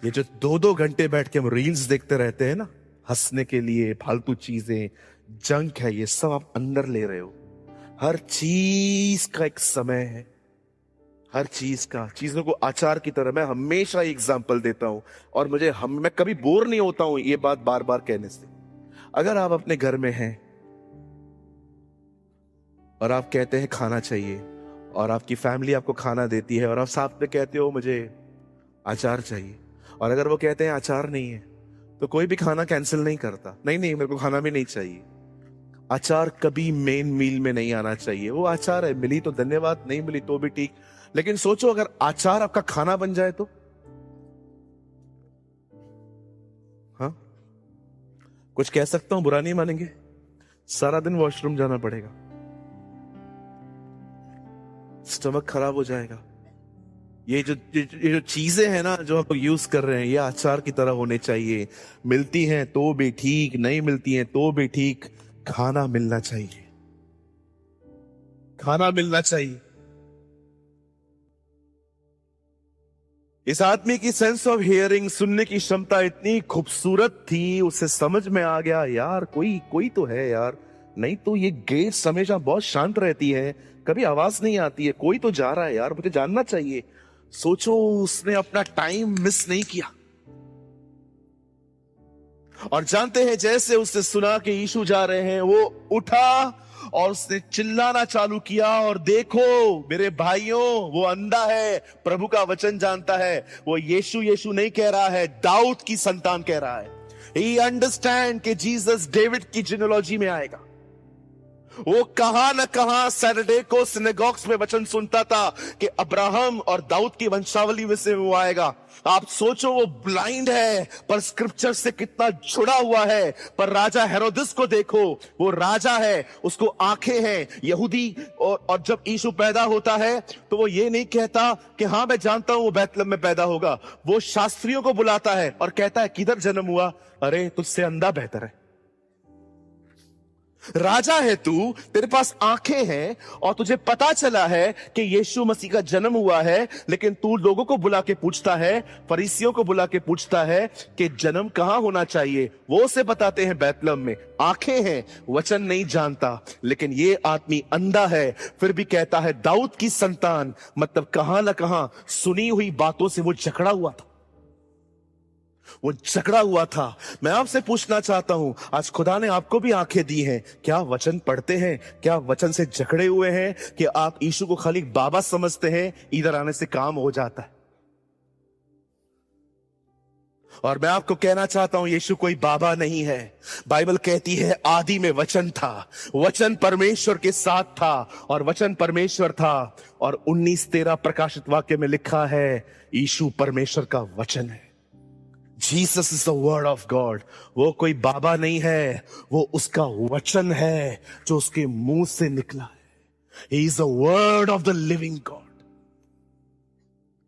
S3: ये जो 2-2 घंटे बैठ के हम रील्स देखते रहते हैं ना, हंसने के लिए, फालतू चीजें, जंक है ये सब, आप अंदर ले रहे हो। हर चीज का एक समय है, हर चीज का, चीजों को आचार की तरह। मैं हमेशा एग्जाम्पल देता हूं, और मैं कभी बोर नहीं होता हूं ये बात बार बार कहने से। अगर आप अपने घर में हैं और आप कहते हैं खाना चाहिए, और आपकी फैमिली आपको खाना देती है, और आप साथ में कहते हो मुझे अचार चाहिए। और अगर वो कहते हैं अचार नहीं है तो कोई भी खाना कैंसिल नहीं करता, नहीं नहीं मेरे को खाना भी नहीं चाहिए। अचार कभी मेन मील में नहीं आना चाहिए। वो अचार है, मिली तो धन्यवाद, नहीं मिली तो भी ठीक, लेकिन सोचो अगर अचार आपका खाना बन जाए तो। हाँ, कुछ कह सकता हूं, बुरा नहीं मानेंगे, सारा दिन वॉशरूम जाना पड़ेगा, स्टमक खराब हो जाएगा। ये जो चीजें हैं ना जो हम लोग यूज कर रहे हैं, ये अचार की तरह होने चाहिए। मिलती हैं तो भी ठीक, नहीं मिलती हैं तो भी ठीक, खाना मिलना चाहिए, खाना मिलना चाहिए। इस आदमी की सेंस ऑफ हियरिंग, सुनने की क्षमता इतनी खूबसूरत थी, उसे समझ में आ गया यार कोई तो है यार, नहीं तो ये गेट्स हमेशा बहुत शांत रहती है, कभी आवाज नहीं आती है, कोई तो जा रहा है यार, मुझे जानना चाहिए। सोचो उसने अपना टाइम मिस नहीं किया। और जानते हैं जैसे उसने सुना कि यीशु जा रहे हैं, वो उठा और उसने चिल्लाना चालू किया, और देखो मेरे भाइयों, वो अंधा है, प्रभु का वचन जानता है, वो यीशु यीशु नहीं कह रहा है, दाऊद की संतान कह रहा है। ही अंडरस्टैंड कि जीसस डेविड की जिनोलॉजी में आएगा। वो कहां न कहां सैटरडे को सिनेगॉग्स में वचन सुनता था कि अब्राहम और दाऊद की वंशावली में से वो आएगा। आप सोचो वो ब्लाइंड है पर स्क्रिप्चर से कितना जुड़ा हुआ है। पर राजा हेरोदिस को देखो, वो राजा है, उसको आंखें हैं, यहूदी। और जब यीशु पैदा होता है तो वो ये नहीं कहता कि हाँ मैं जानता हूं वो बैतलहम में पैदा होगा, वो शास्त्रियों को बुलाता है और कहता है किधर जन्म हुआ, अरे तुझसे अंधा बेहतर है। राजा है तू, तेरे पास आंखें हैं और तुझे पता चला है कि यीशु मसीह का जन्म हुआ है, लेकिन तू लोगों को बुला के पूछता है, फरीसियों को बुला के पूछता है कि जन्म कहां होना चाहिए। वो उसे बताते हैं बैतलहम में। आंखें हैं, वचन नहीं जानता, लेकिन ये आदमी अंधा है, फिर भी कहता है दाऊद की संतान, मतलब कहां ना कहां सुनी हुई बातों से वो जकड़ा हुआ था, वो झगड़ा हुआ था। मैं आपसे पूछना चाहता हूं, आज खुदा ने आपको भी आंखें दी हैं, क्या वचन पढ़ते हैं? क्या वचन से जकड़े हुए हैं कि आप यीशु को खाली बाबा समझते हैं, इधर आने से काम हो जाता है? और मैं आपको कहना चाहता हूं, यीशु कोई बाबा नहीं है। बाइबल कहती है आदि में वचन था, वचन परमेश्वर के साथ था और वचन परमेश्वर था। और 19:13 प्रकाशित वाक्य में लिखा है यीशु परमेश्वर का वचन है। Jesus is the word of God. वो कोई बाबा नहीं है, वो उसका वचन है जो उसके मुंह से निकला है। He is the word of the living God.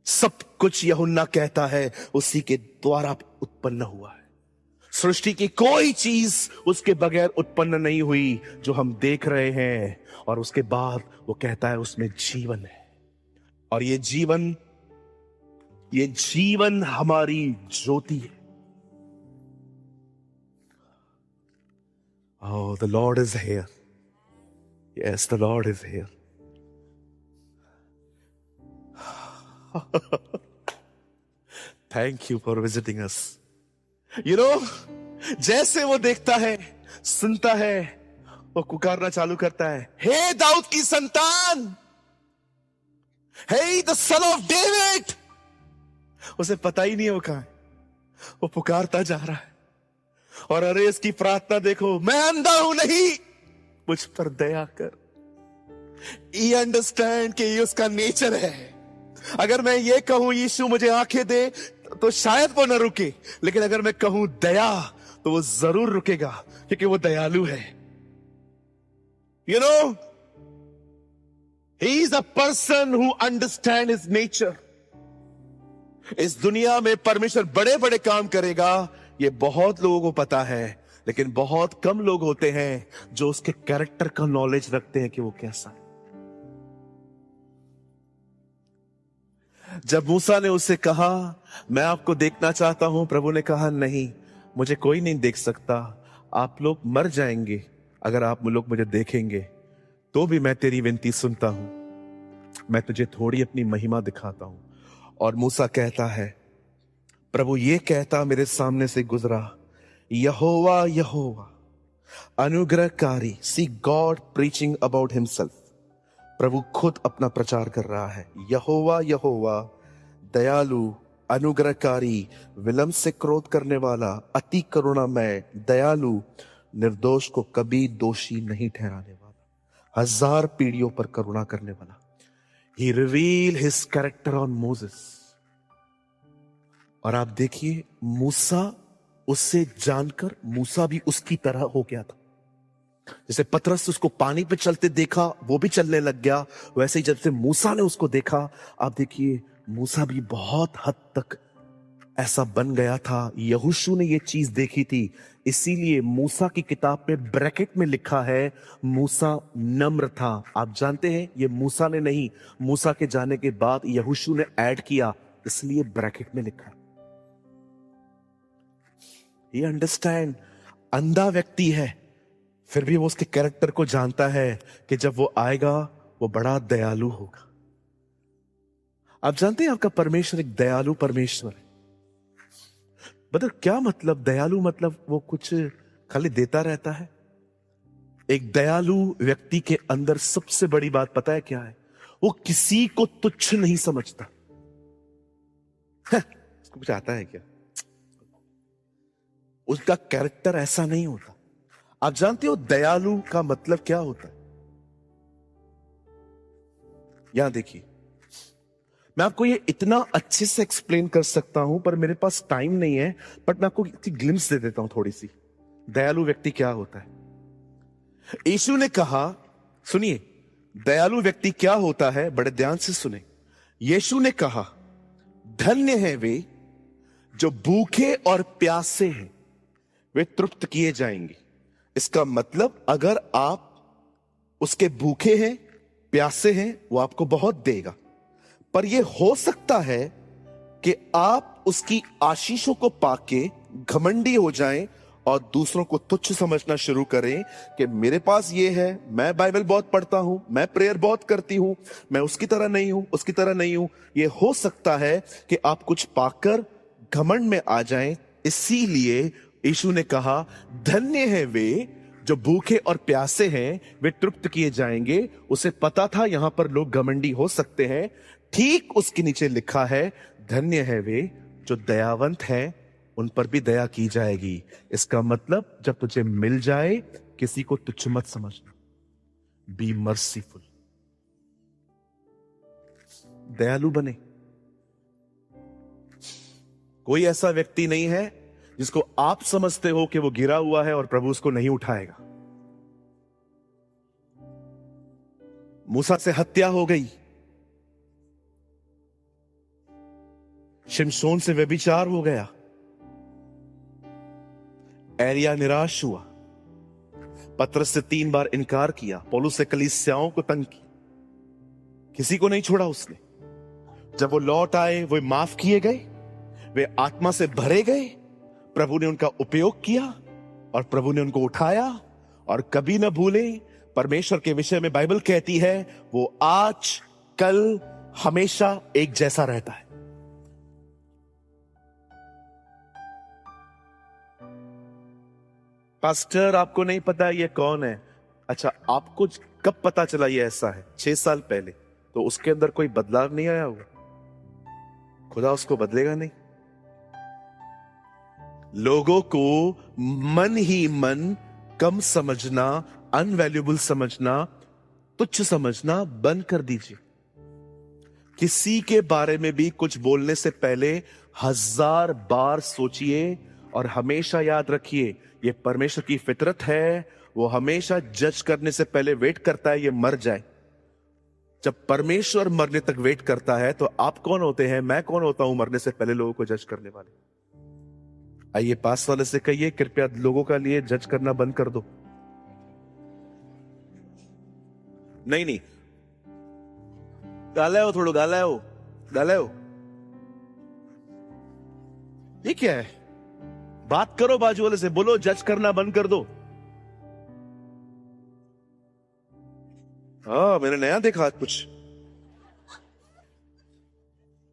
S3: सब कुछ यूहन्ना कहता है उसी के द्वारा उत्पन्न हुआ है। सृष्टि की कोई चीज उसके बगैर उत्पन्न नहीं हुई जो हम देख रहे हैं। और उसके बाद वो कहता है उसमें जीवन है, और ये जीवन हमारी ज्योति है। Oh, the Lord is here. Yes, the Lord is here. Thank you for visiting us. You know, जैसे वो देखता है, सुनता है, वो पुकारना चालू करता है, हे दाऊद की संतान, हे द सन ऑफ डेविड। उसे पता ही नहीं हो कहां है, वो पुकारता जा रहा है। और अरे इसकी प्रार्थना देखो, मैं अंधा हूं नहीं, मुझ पर दया कर। ये अंडरस्टैंड कि ये उसका नेचर है। अगर मैं ये कहूं यीशु मुझे आंखें दे तो शायद वो न रुके, लेकिन अगर मैं कहूं दया तो वो जरूर रुकेगा, क्योंकि वो दयालु है। You know, he is a person who understand his nature. इस दुनिया में परमेश्वर बड़े बड़े काम करेगा, ये बहुत लोगों को पता है, लेकिन बहुत कम लोग होते हैं जो उसके कैरेक्टर का नॉलेज रखते हैं कि वो कैसा है। जब मूसा ने उससे कहा मैं आपको देखना चाहता हूं, प्रभु ने कहा नहीं, मुझे कोई नहीं देख सकता, आप लोग मर जाएंगे अगर आप लोग मुझे देखेंगे, तो भी मैं तेरी विनती सुनता हूं, मैं तुझे थोड़ी अपनी महिमा दिखाता हूं। और मूसा कहता है, प्रभु ये कहता मेरे सामने से गुजरा, यहोवा यहोवा अनुग्रहकारी। सी गॉड प्रीचिंग अबाउट हिमसेल्फ। प्रभु खुद अपना प्रचार कर रहा है, यहोवा यहोवा दयालु अनुग्रहकारी, विलंब से क्रोध करने वाला, अति करुणामय, दयालु, निर्दोष को कभी दोषी नहीं ठहराने वाला, 1000 पीढ़ियों पर करुणा करने वाला। He revealed his character on Moses. और आप देखिए, मूसा, उससे जानकर मूसा भी उसकी तरह हो गया था। जैसे पतरस उसको पानी पे चलते देखा, वो भी चलने लग गया, वैसे ही जब से मूसा ने उसको देखा, आप देखिए मूसा भी बहुत हद तक ऐसा बन गया था। यहोशू ने ये चीज देखी थी, इसीलिए मूसा की किताब में ब्रैकेट में लिखा है मूसा नम्र था। आप जानते हैं ये मूसा ने नहीं, मूसा के जाने के बाद यहोशू ने ऐड किया, इसलिए ब्रैकेट में लिखा। ये अंडरस्टैंड, अंधा व्यक्ति है फिर भी वो उसके कैरेक्टर को जानता है कि जब वो आएगा वो बड़ा दयालु होगा। आप जानते हैं आपका परमेश्वर एक दयालु परमेश्वर है। मतलब क्या मतलब दयालु? मतलब वो कुछ खाली देता रहता है। एक दयालु व्यक्ति के अंदर सबसे बड़ी बात पता है क्या है? वो किसी को तुच्छ नहीं समझता। उसको कुछ आता है क्या? उसका कैरेक्टर ऐसा नहीं होता। आप जानते हो दयालु का मतलब क्या होता है? यहां देखिए, मैं आपको ये इतना अच्छे से एक्सप्लेन कर सकता हूं पर मेरे पास टाइम नहीं है, बट मैं आपको एक ग्लिम्स दे देता हूं थोड़ी सी। दयालु व्यक्ति क्या होता है? यीशु ने कहा, सुनिए दयालु व्यक्ति क्या होता है, बड़े ध्यान से सुने। यीशु ने कहा, धन्य है वे जो भूखे और प्यासे हैं, वे तृप्त किए जाएंगे। इसका मतलब अगर आप उसके भूखे हैं, प्यासे हैं, वो आपको बहुत देगा। पर यह हो सकता है कि आप उसकी आशीषों को पाके घमंडी हो जाएं और दूसरों को तुच्छ समझना शुरू करें कि मेरे पास ये है, मैं बाइबल बहुत पढ़ता हूं, मैं प्रेयर बहुत करती हूं, मैं उसकी तरह नहीं हूं, उसकी तरह नहीं हूं। यह हो सकता है कि आप कुछ पाकर घमंड में आ जाएं। इसीलिए यीशु ने कहा, धन्य है वे जो भूखे और प्यासे हैं, वे तृप्त किए जाएंगे। उसे पता था यहां पर लोग घमंडी हो सकते हैं। ठीक उसके नीचे लिखा है, धन्य है वे जो दयावंत हैं, उन पर भी दया की जाएगी। इसका मतलब जब तुझे मिल जाए किसी को तुच्छ मत समझना, बी मर्सीफुल, दयालु बने। कोई ऐसा व्यक्ति नहीं है जिसको आप समझते हो कि वो गिरा हुआ है और प्रभु उसको नहीं उठाएगा। मूसा से हत्या हो गई, शिमशोन से व्यभिचार हो गया, एलिया निराश हुआ, पतरस से 3 बार इनकार किया, पौलुस से कलीसियाओं को तंग की, किसी को नहीं छोड़ा उसने। जब वो लौट आए, वो माफ किए गए, वे आत्मा से भरे गए, प्रभु ने उनका उपयोग किया और प्रभु ने उनको उठाया। और कभी ना भूले, परमेश्वर के विषय में बाइबल कहती है वो आज, कल, हमेशा एक जैसा रहता है। पास्टर आपको नहीं पता ये कौन है? अच्छा, आपको कब पता चला ये ऐसा है? 6 साल पहले। तो उसके अंदर कोई बदलाव नहीं आया होगा? खुदा उसको बदलेगा नहीं। लोगों को मन ही मन कम समझना, अनवैल्यूएबल समझना, तुच्छ समझना बंद कर दीजिए। किसी के बारे में भी कुछ बोलने से पहले 1000 बार सोचिए और हमेशा याद रखिए, यह परमेश्वर की फितरत है। वो हमेशा जज करने से पहले वेट करता है ये मर जाए। जब परमेश्वर मरने तक वेट करता है तो आप कौन होते हैं, मैं कौन होता हूं मरने से पहले लोगों को जज करने वाले? आइए पास वाले से कहिए, कृपया लोगों का लिए जज करना बंद कर दो। नहीं, गालाओ, थोड़ा गालाओ। ये क्या है? बात करो बाजू वाले से, बोलो जज करना बंद कर दो। हाँ, मैंने नया देखा आज कुछ।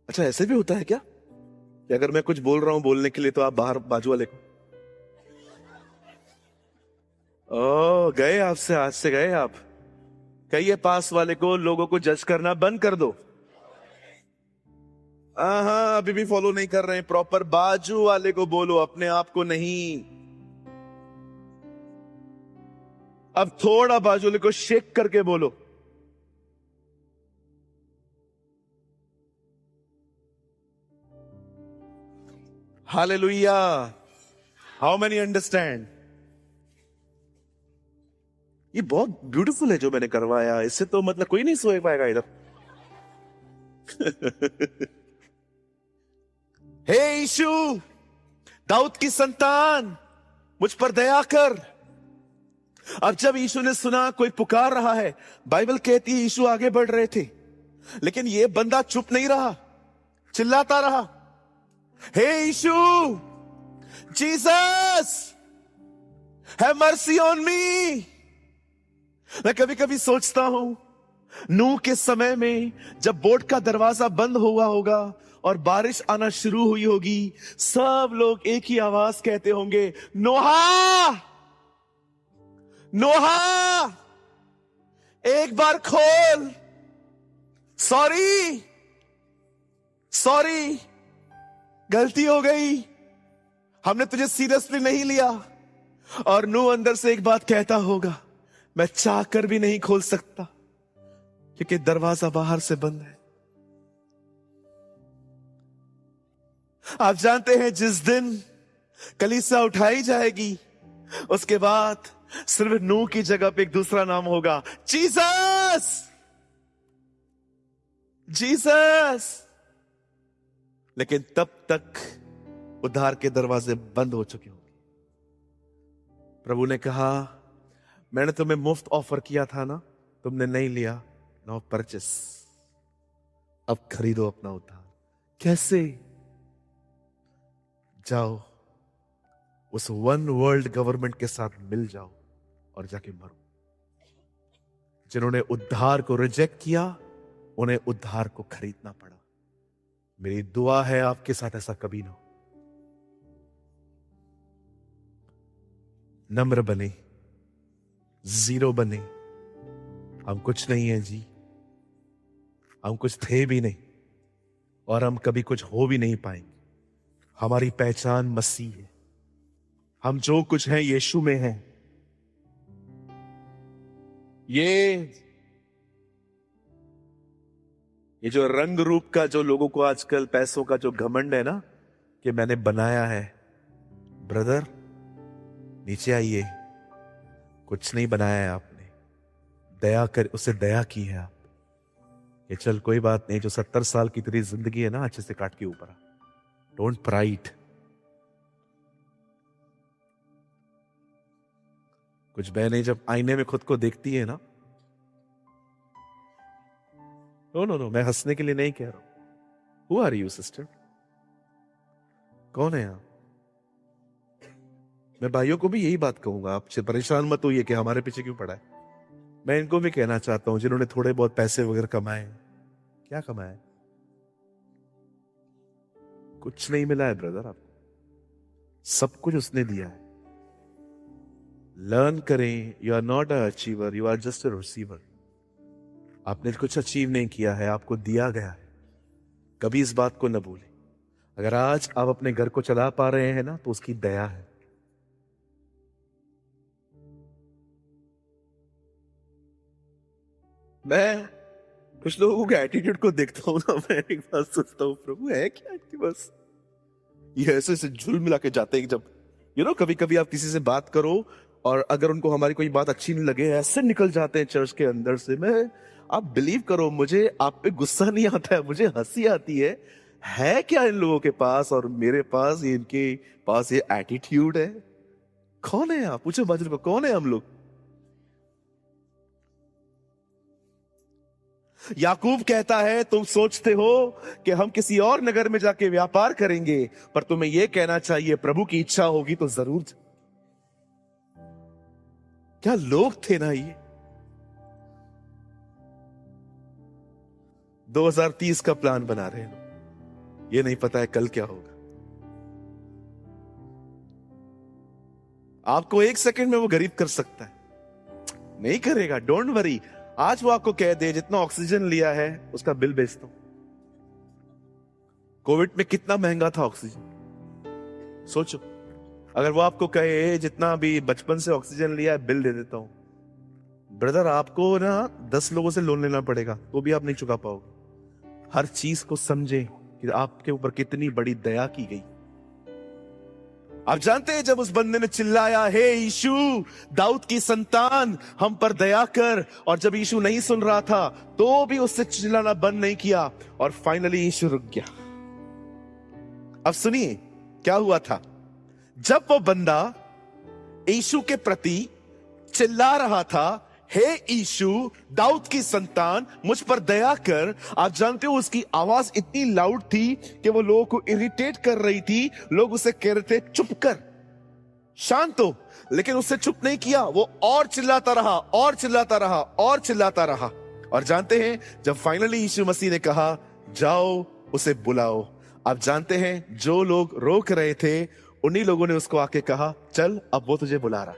S3: अच्छा, ऐसे भी होता है क्या कि अगर मैं कुछ बोल रहा हूं बोलने के लिए तो आप बाहर बाजू वाले को, ओ गए आपसे, आज से गए आप। कहिए पास वाले को, लोगों को जज करना बंद कर दो। हाँ, अभी भी फॉलो नहीं कर रहे हैं प्रॉपर। बाजू वाले को बोलो, अपने आप को नहीं। अब थोड़ा बाजू वाले को शेक करके बोलो। हालेलुया। How many understand? ये बहुत ब्यूटीफुल है जो मैंने करवाया, इससे तो मतलब कोई नहीं सो पाएगा इधर। हे यीशु, दाऊद की संतान, मुझ पर दया कर। अब जब यीशु ने सुना कोई पुकार रहा है, बाइबल कहती है यीशु आगे बढ़ रहे थे, लेकिन ये बंदा चुप नहीं रहा, चिल्लाता रहा, हे यीशु, Jesus, have mercy on me. मैं कभी कभी सोचता हूं, नूह के समय में जब बोट का दरवाजा बंद हुआ होगा और बारिश आना शुरू हुई होगी, सब लोग एक ही आवाज कहते होंगे, नोहा, नोहा, एक बार खोल, सॉरी, सॉरी, गलती हो गई, हमने तुझे सीरियसली नहीं लिया। और नूह अंदर से एक बात कहता होगा, मैं चाह कर भी नहीं खोल सकता क्योंकि दरवाजा बाहर से बंद है। आप जानते हैं जिस दिन कलीसिया उठाई जाएगी, उसके बाद सिर्फ नूह की जगह पे एक दूसरा नाम होगा, जीसस, जीसस। लेकिन तब तक उद्धार के दरवाजे बंद हो चुके होंगे। प्रभु ने कहा, मैंने तुम्हें मुफ्त ऑफर किया था ना, तुमने नहीं लिया, नाउ परचेस, अब खरीदो अपना उद्धार। कैसे? जाओ उस वन वर्ल्ड गवर्नमेंट के साथ मिल जाओ और जाके मरो। जिन्होंने उद्धार को रिजेक्ट किया, उन्हें उद्धार को खरीदना पड़ा। मेरी दुआ है आपके साथ ऐसा कभी ना हो। नम्र बने, जीरो बने। हम कुछ नहीं है जी, हम कुछ थे भी नहीं और हम कभी कुछ हो भी नहीं पाएंगे। हमारी पहचान मसीह है। हम जो कुछ हैं यीशु में हैं। ये जो रंग रूप का जो लोगों को आजकल पैसों का जो घमंड है ना कि मैंने बनाया है, ब्रदर नीचे आइए। कुछ नहीं बनाया है आपने, दया कर, उससे दया की है आप। ये चल कोई बात नहीं, जो 70 साल की तेरी जिंदगी है ना, अच्छे से काट के ऊपर आ। Don't pride. कुछ बहनें जब आईने में खुद को देखती है ना, नो, मैं हंसने के लिए नहीं कह रहा हूं। Who are you sister? कौन है आप? मैं भाइयों को भी यही बात कहूंगा, आपसे परेशान मत होइए कि हमारे पीछे क्यों पड़ा है। मैं इनको भी कहना चाहता हूं, जिन्होंने थोड़े बहुत पैसे वगैरह कमाए, क्या कमाए? कुछ नहीं मिला है ब्रदर आपको, सब कुछ उसने दिया है। लर्न करें, you are not a achiever, you are just a receiver. आपने कुछ अचीव नहीं किया है, आपको दिया गया है। कभी इस बात को न भूलें। अगर आज आप अपने घर को चला पा रहे हैं ना, तो उसकी दया है। मैं कुछ लोगों के एटीट्यूड को देखता हूं ना, मैं एक बात सोचता हूं, प्रभु है क्या इनके बस? ये ऐसे झुल मिला के जाते हैं। जब कभी कभी आप किसी से बात करो और अगर उनको हमारी कोई बात अच्छी नहीं लगे, ऐसे निकल जाते हैं चर्च के अंदर से। आप बिलीव करो, मुझे आप पे गुस्सा नहीं आता है, मुझे हंसी आती है क्या इन लोगों के पास और मेरे पास, ये इनके पास ये एटीट्यूड है। कौन है आप? पूछो बाजू को, कौन है हम लोग? याकूब कहता है, तुम सोचते हो कि हम किसी और नगर में जाके व्यापार करेंगे, पर तुम्हें यह कहना चाहिए, प्रभु की इच्छा होगी तो जरूर। क्या लोग थे ना ये। 2030 का प्लान बना रहे हैं, ये नहीं पता है कल क्या होगा। आपको एक सेकंड में वो गरीब कर सकता है, नहीं करेगा। Don't worry. आज वो आपको कह दे, जितना ऑक्सीजन लिया है उसका बिल भेज दो, कोविड में कितना महंगा था ऑक्सीजन, सोचो। अगर वो आपको कहे जितना भी बचपन से ऑक्सीजन लिया है बिल दे देता हूं, ब्रदर आपको ना 10 लोगों से लोन लेना पड़ेगा तो भी आप नहीं चुका पाओगे। हर चीज को समझे कि आपके ऊपर कितनी बड़ी दया की गई। आप जानते हैं जब उस बंदे ने चिल्लाया, हे यीशु दाऊद की संतान हम पर दया कर, और जब यीशु नहीं सुन रहा था तो भी उससे चिल्लाना बंद नहीं किया, और फाइनली यीशु रुक गया। अब सुनिए क्या हुआ था। जब वो बंदा यीशु के प्रति चिल्ला रहा था, हे यीशु दाऊद की संतान मुझ पर दया कर, आप जानते हो उसकी आवाज इतनी लाउड थी कि वो लोगों को इरिटेट कर रही थी। लोग उसे कह रहे थे चुप कर, शांत हो, लेकिन उससे चुप नहीं किया। वो और चिल्लाता रहा और चिल्लाता रहा और चिल्लाता रहा। और जानते हैं जब फाइनली यीशु मसीह ने कहा जाओ उसे बुलाओ, आप जानते हैं जो लोग रोक रहे थे उन्हीं लोगों ने उसको आके कहा चल अब वो तुझे बुला रहा।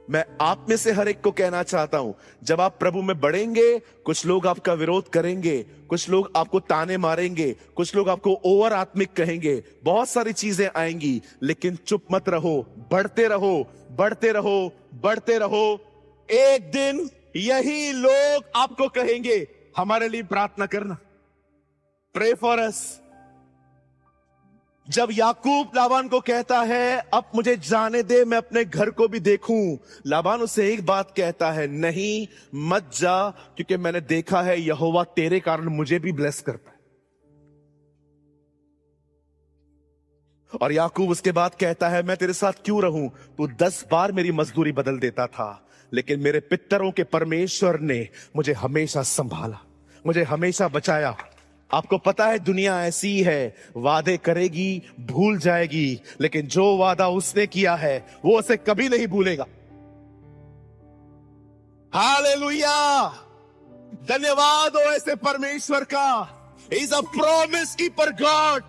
S3: मैं आप में से हर एक को कहना चाहता हूं, जब आप प्रभु में बढ़ेंगे कुछ लोग आपका विरोध करेंगे, कुछ लोग आपको ताने मारेंगे, कुछ लोग आपको ओवर आत्मिक कहेंगे, बहुत सारी चीजें आएंगी, लेकिन चुप मत रहो, बढ़ते रहो बढ़ते रहो बढ़ते रहो। एक दिन यही लोग आपको कहेंगे हमारे लिए प्रार्थना करना, प्रे फॉर अस। जब याकूब लाबान को कहता है अब मुझे जाने दे, मैं अपने घर को भी देखूं, लाबान उसे एक बात कहता है, नहीं मत जा, क्योंकि मैंने देखा है यहोवा तेरे कारण मुझे भी ब्लेस करता है। और याकूब उसके बाद कहता है मैं तेरे साथ क्यों रहूं, तू 10 बार मेरी मजदूरी बदल देता था, लेकिन मेरे पितरों के परमेश्वर ने मुझे हमेशा संभाला, मुझे हमेशा बचाया। आपको पता है दुनिया ऐसी है, वादे करेगी भूल जाएगी, लेकिन जो वादा उसने किया है वो उसे कभी नहीं भूलेगा। हालेलुया, धन्यवाद हो ऐसे परमेश्वर का। Is a promise keeper God.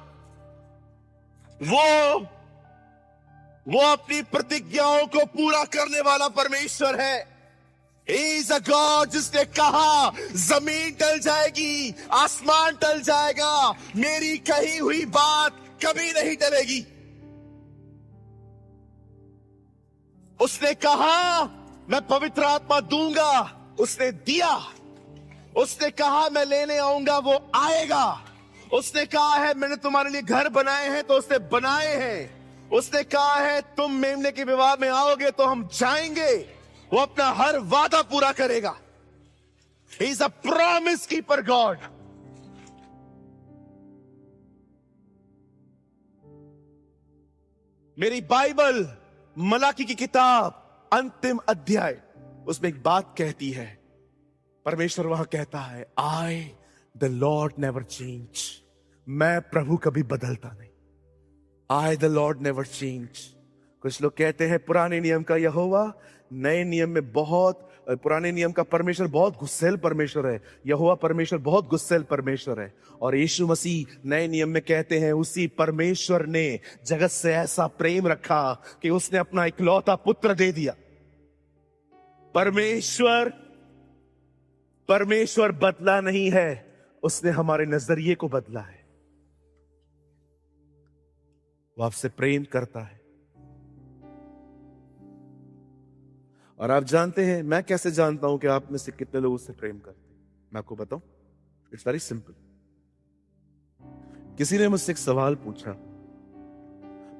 S3: वो अपनी प्रतिज्ञाओं को पूरा करने वाला परमेश्वर है। He is a God जिसने कहा जमीन टल जाएगी, आसमान टल जाएगा, मेरी कही हुई बात कभी नहीं टलेगी। उसने कहा मैं पवित्र आत्मा दूंगा, उसने दिया। उसने कहा मैं लेने आऊंगा, वो आएगा। उसने कहा है मैंने तुम्हारे लिए घर बनाए हैं, तो उसने बनाए हैं। उसने कहा है तुम मेमने के विवाह में आओगे तो हम जाएंगे। वो अपना हर वादा पूरा करेगा। He is a promise keeper God। मेरी बाइबल मलाकी की किताब अंतिम अध्याय, उसमें एक बात कहती है, परमेश्वर वहां कहता है I the Lord never change। मैं प्रभु कभी बदलता नहीं। I the Lord never change। कुछ लोग कहते हैं पुराने नियम का यहोवा, नए नियम में पुराने नियम का परमेश्वर बहुत गुस्सैल परमेश्वर है, यहोवा परमेश्वर बहुत गुस्सैल परमेश्वर है। और यीशु मसीह नए नियम में कहते हैं उसी परमेश्वर ने जगत से ऐसा प्रेम रखा कि उसने अपना इकलौता पुत्र दे दिया। परमेश्वर बदला नहीं है, उसने हमारे नजरिए को बदला है। वो आपसे प्रेम करता है। और आप जानते हैं मैं कैसे जानता हूं कि आप में से कितने लोग उससे प्रेम करते हैं? मैं आपको बताऊं, इट्स वेरी सिंपल। किसी ने मुझसे एक सवाल पूछा,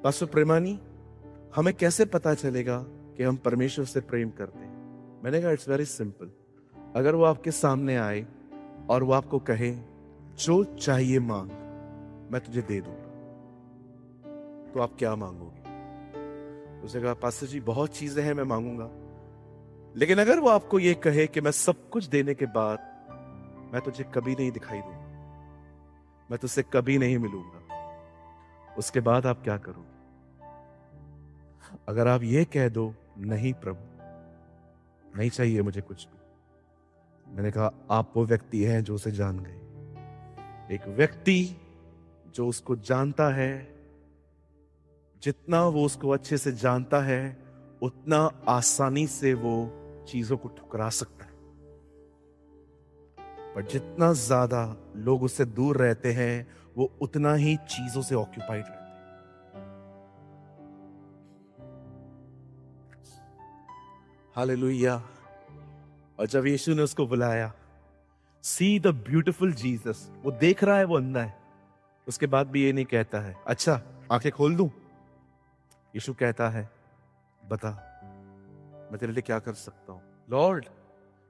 S3: पास्टर प्रेमानी हमें कैसे पता चलेगा कि हम परमेश्वर से प्रेम करते हैं? मैंने कहा इट्स वेरी सिंपल। अगर वो आपके सामने आए और वो आपको कहे जो चाहिए मांग मैं तुझे दे दूंगा, तो आप क्या मांगोगे? उसे कहा पास्टर जी बहुत चीजें हैं मैं मांगूंगा। लेकिन अगर वो आपको ये कहे कि मैं सब कुछ देने के बाद मैं तुझे कभी नहीं दिखाई दूंगा, मैं तुझसे कभी नहीं मिलूंगा, उसके बाद आप क्या करोगे? अगर आप ये कह दो नहीं प्रभु नहीं चाहिए मुझे कुछ भी, मैंने कहा आप वो व्यक्ति हैं जो उसे जान गए। एक व्यक्ति जो उसको जानता है, जितना वो उसको अच्छे से जानता है उतना आसानी से वो चीजों को ठुकरा सकता है। पर जितना ज्यादा लोग उससे दूर रहते हैं वो उतना ही चीजों से ऑक्यूपाइड रहते। हालेलुया। और जब यीशु ने उसको बुलाया, सी द ब्यूटीफुल जीसस, वो देख रहा है, वो अंधा है, उसके बाद भी ये नहीं कहता है अच्छा आंखें खोल दूं। यीशु कहता है बता मैं तेरे लिए क्या कर सकता हूं। लॉर्ड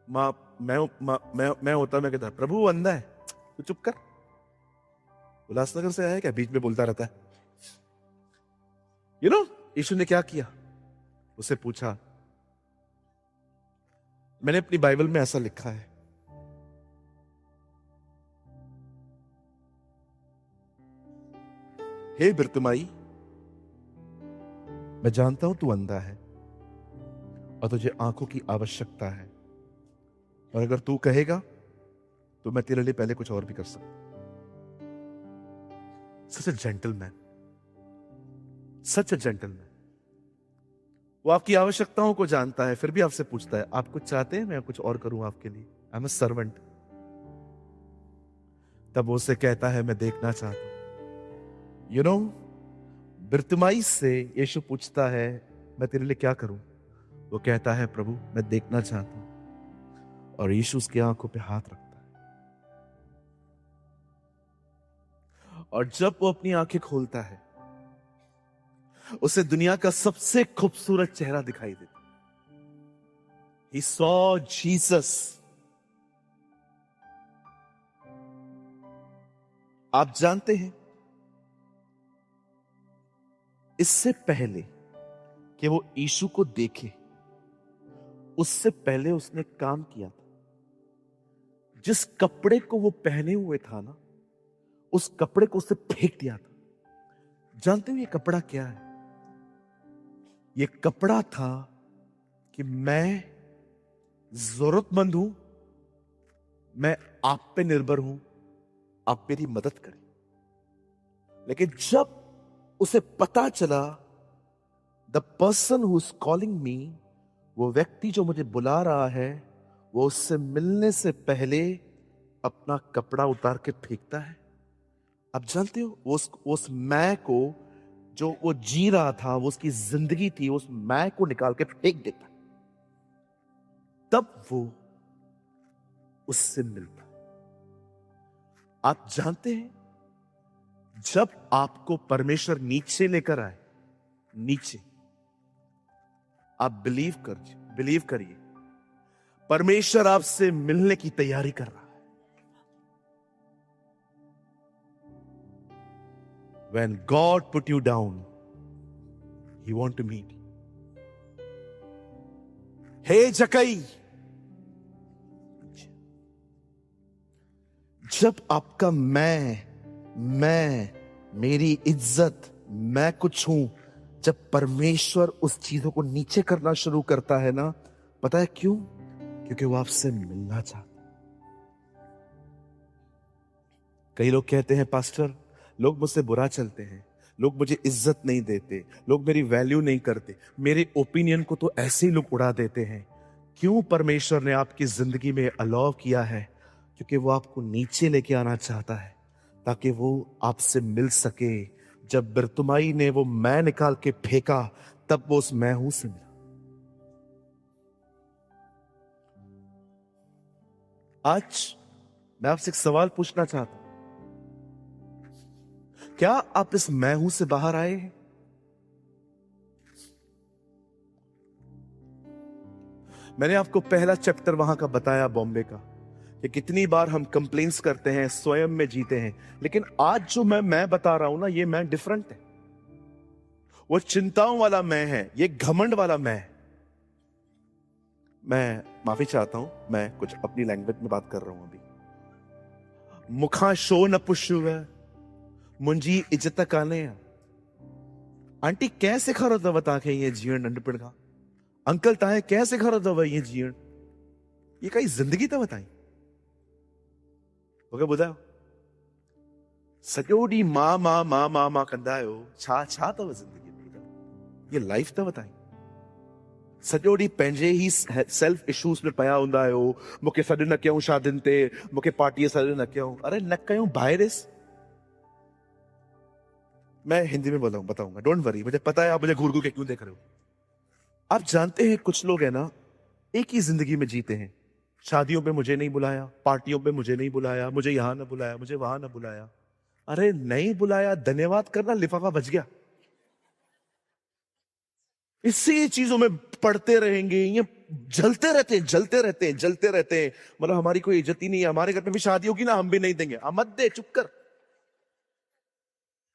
S3: मैं होता, मैं कहता प्रभु वो अंधा है, तू चुप कर। उल्लासनगर से आया क्या, बीच में बोलता रहता है। यीशु ने क्या किया, उससे पूछा। मैंने अपनी बाइबल में ऐसा लिखा है, हे बिरतिमाई, मैं जानता हूं तू अंधा है और तुझे आंखों की आवश्यकता है, और अगर तू कहेगा तो मैं तेरे लिए पहले कुछ और भी कर सकता। Such a gentleman, such a gentleman. वो आपकी आवश्यकताओं को जानता है, फिर भी आपसे पूछता है आप कुछ चाहते हैं मैं कुछ और करूं आपके लिए। I am a servant. तब वो उसे कहता है मैं देखना चाहता हूं। बिरतिमाई से यीशु पूछता है मैं तेरे लिए क्या करूं। वो कहता है प्रभु मैं देखना चाहता हूं, और यीशु उसकी आंखों पे हाथ रखता है, और जब वो अपनी आंखें खोलता है उसे दुनिया का सबसे खूबसूरत चेहरा दिखाई देता है। He saw Jesus। आप जानते हैं इससे पहले कि वो यीशु को देखे, उससे पहले उसने काम किया था। जिस कपड़े को वो पहने हुए था ना, उस कपड़े को उसने फेंक दिया था। जानते हो ये कपड़ा क्या है? ये कपड़ा था कि मैं जरूरतमंद हूं, मैं आप पे निर्भर हूं, आप मेरी मदद करें। लेकिन जब उसे पता चला the person who is calling me, वो व्यक्ति जो मुझे बुला रहा है, वो उससे मिलने से पहले अपना कपड़ा उतार के फेंकता है। आप जानते हो वो उस मैं को जो वो जी रहा था, वो उसकी जिंदगी थी, उस मैं को निकाल के फेंक देता। तब वो उससे मिलता। आप जानते हैं जब आपको परमेश्वर नीचे लेकर आए, नीचे, आप बिलीव करिए परमेश्वर आपसे मिलने की तैयारी कर रहा है। When God put you down, He want to meet you. हे जकई, जब आपका मैं, मेरी इज्जत, मैं कुछ हूं, जब परमेश्वर उस चीजों को नीचे करना शुरू करता है ना, पता है क्यों? क्योंकि वो आपसे मिलना चाहता। कई लोग कहते हैं पास्टर लोग मुझसे बुरा चलते हैं, लोग मुझे इज्जत नहीं देते, लोग मेरी वैल्यू नहीं करते, मेरे ओपिनियन को तो ऐसे ही लोग उड़ा देते हैं। क्यों परमेश्वर ने आपकी जिंदगी में अलाउ किया है? क्योंकि वो आपको नीचे लेके आना चाहता है, ताकि वो आपसे मिल सके। जब बिरतिमाई ने वो मैं निकाल के फेंका, तब वो उस मैं हूं से मिला। आज मैं आपसे एक सवाल पूछना चाहता हूं, क्या आप इस मैं हूं से बाहर आए हैं? मैंने आपको पहला चैप्टर वहां का बताया बॉम्बे का, कि कितनी बार हम कंप्लेंट्स करते हैं, स्वयं में जीते हैं। लेकिन आज जो मैं बता रहा हूं ना, ये मैं डिफरेंट है। वो चिंताओं वाला मैं है, ये घमंड वाला मैं है। मैं माफी चाहता हूं, मैं कुछ अपनी लैंग्वेज में बात कर रहा हूं अभी। मुखा शो न पुष्य मुंजी इज्जत काने। आंटी कैसे खरो दवा ताके ये जीवन नंढपिण का? अंकल ताए कैसे खरो दवा ये जीवन? ये कई जिंदगी तो बताई ओके बुधायो। सॼो ॾींहुं मां मां मां मां मां कंदा आहियो, छा अथव ज़िंदगी में? ये लाइफ त बताई। सॼो ॾींहुं पंहिंजे ई सेल्फ इशूज़ में पिया हूंदा आहियो। मूंखे सॾु न कयूं शादियुनि ते, मूंखे पार्टीअ सॾु न कयूं। अरे न कयूं, ॿाहिरि मैं हिंदी में बताऊंगा, डोंट वरी, मुझे पता है आप मुझे घूर घूर के क्यों देख रहे हो। आप जानते हैं कुछ लोग है ना, एक ही जिंदगी में जीते हैं। शादियों पे मुझे नहीं बुलाया, पार्टियों पे मुझे नहीं बुलाया, मुझे यहां ना बुलाया, मुझे वहां ना बुलाया। अरे नहीं बुलाया, धन्यवाद करना, लिफाफा बच गया। इसी चीजों में पढ़ते रहेंगे, ये जलते रहते हैं, जलते रहते हैं, जलते रहते हैं। मतलब हमारी कोई इज्जत ही नहीं है। हमारे घर में भी शादी होगी ना, हम भी नहीं देंगे। मत दे, चुप कर।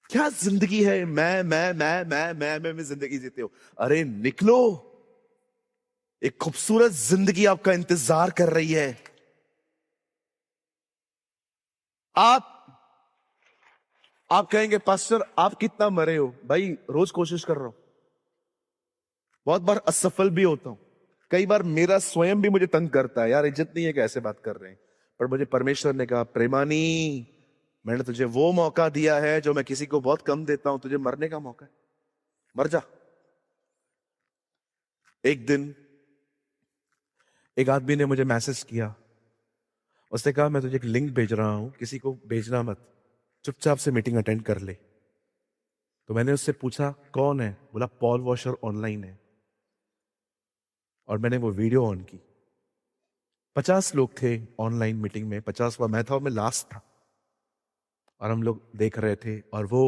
S3: क्या जिंदगी है, मैं जिंदगी जीते हो। अरे निकलो, एक खूबसूरत जिंदगी आपका इंतजार कर रही है। आप कहेंगे पास्टर आप कितना मरे हो। भाई रोज कोशिश कर रहा हूं, बहुत बार असफल भी होता हूं। कई बार मेरा स्वयं भी मुझे तंग करता है, यार इज्जत नहीं है कि ऐसे बात कर रहे हैं। पर मुझे परमेश्वर ने कहा, प्रेमानी मैंने तुझे वो मौका दिया है जो मैं किसी को बहुत कम देता हूं, तुझे मरने का मौका है, मर जा। एक दिन एक आदमी ने मुझे मैसेज किया, उसने कहा मैं तुझे एक लिंक भेज रहा हूं, किसी को भेजना मत, चुपचाप से मीटिंग अटेंड कर ले। तो मैंने उससे पूछा कौन है, बोला पॉल वॉशर ऑनलाइन है। और मैंने वो वीडियो ऑन की, 50 लोग थे ऑनलाइन मीटिंग में, 50वां मैं था और मैं लास्ट था। और हम लोग देख रहे थे और वो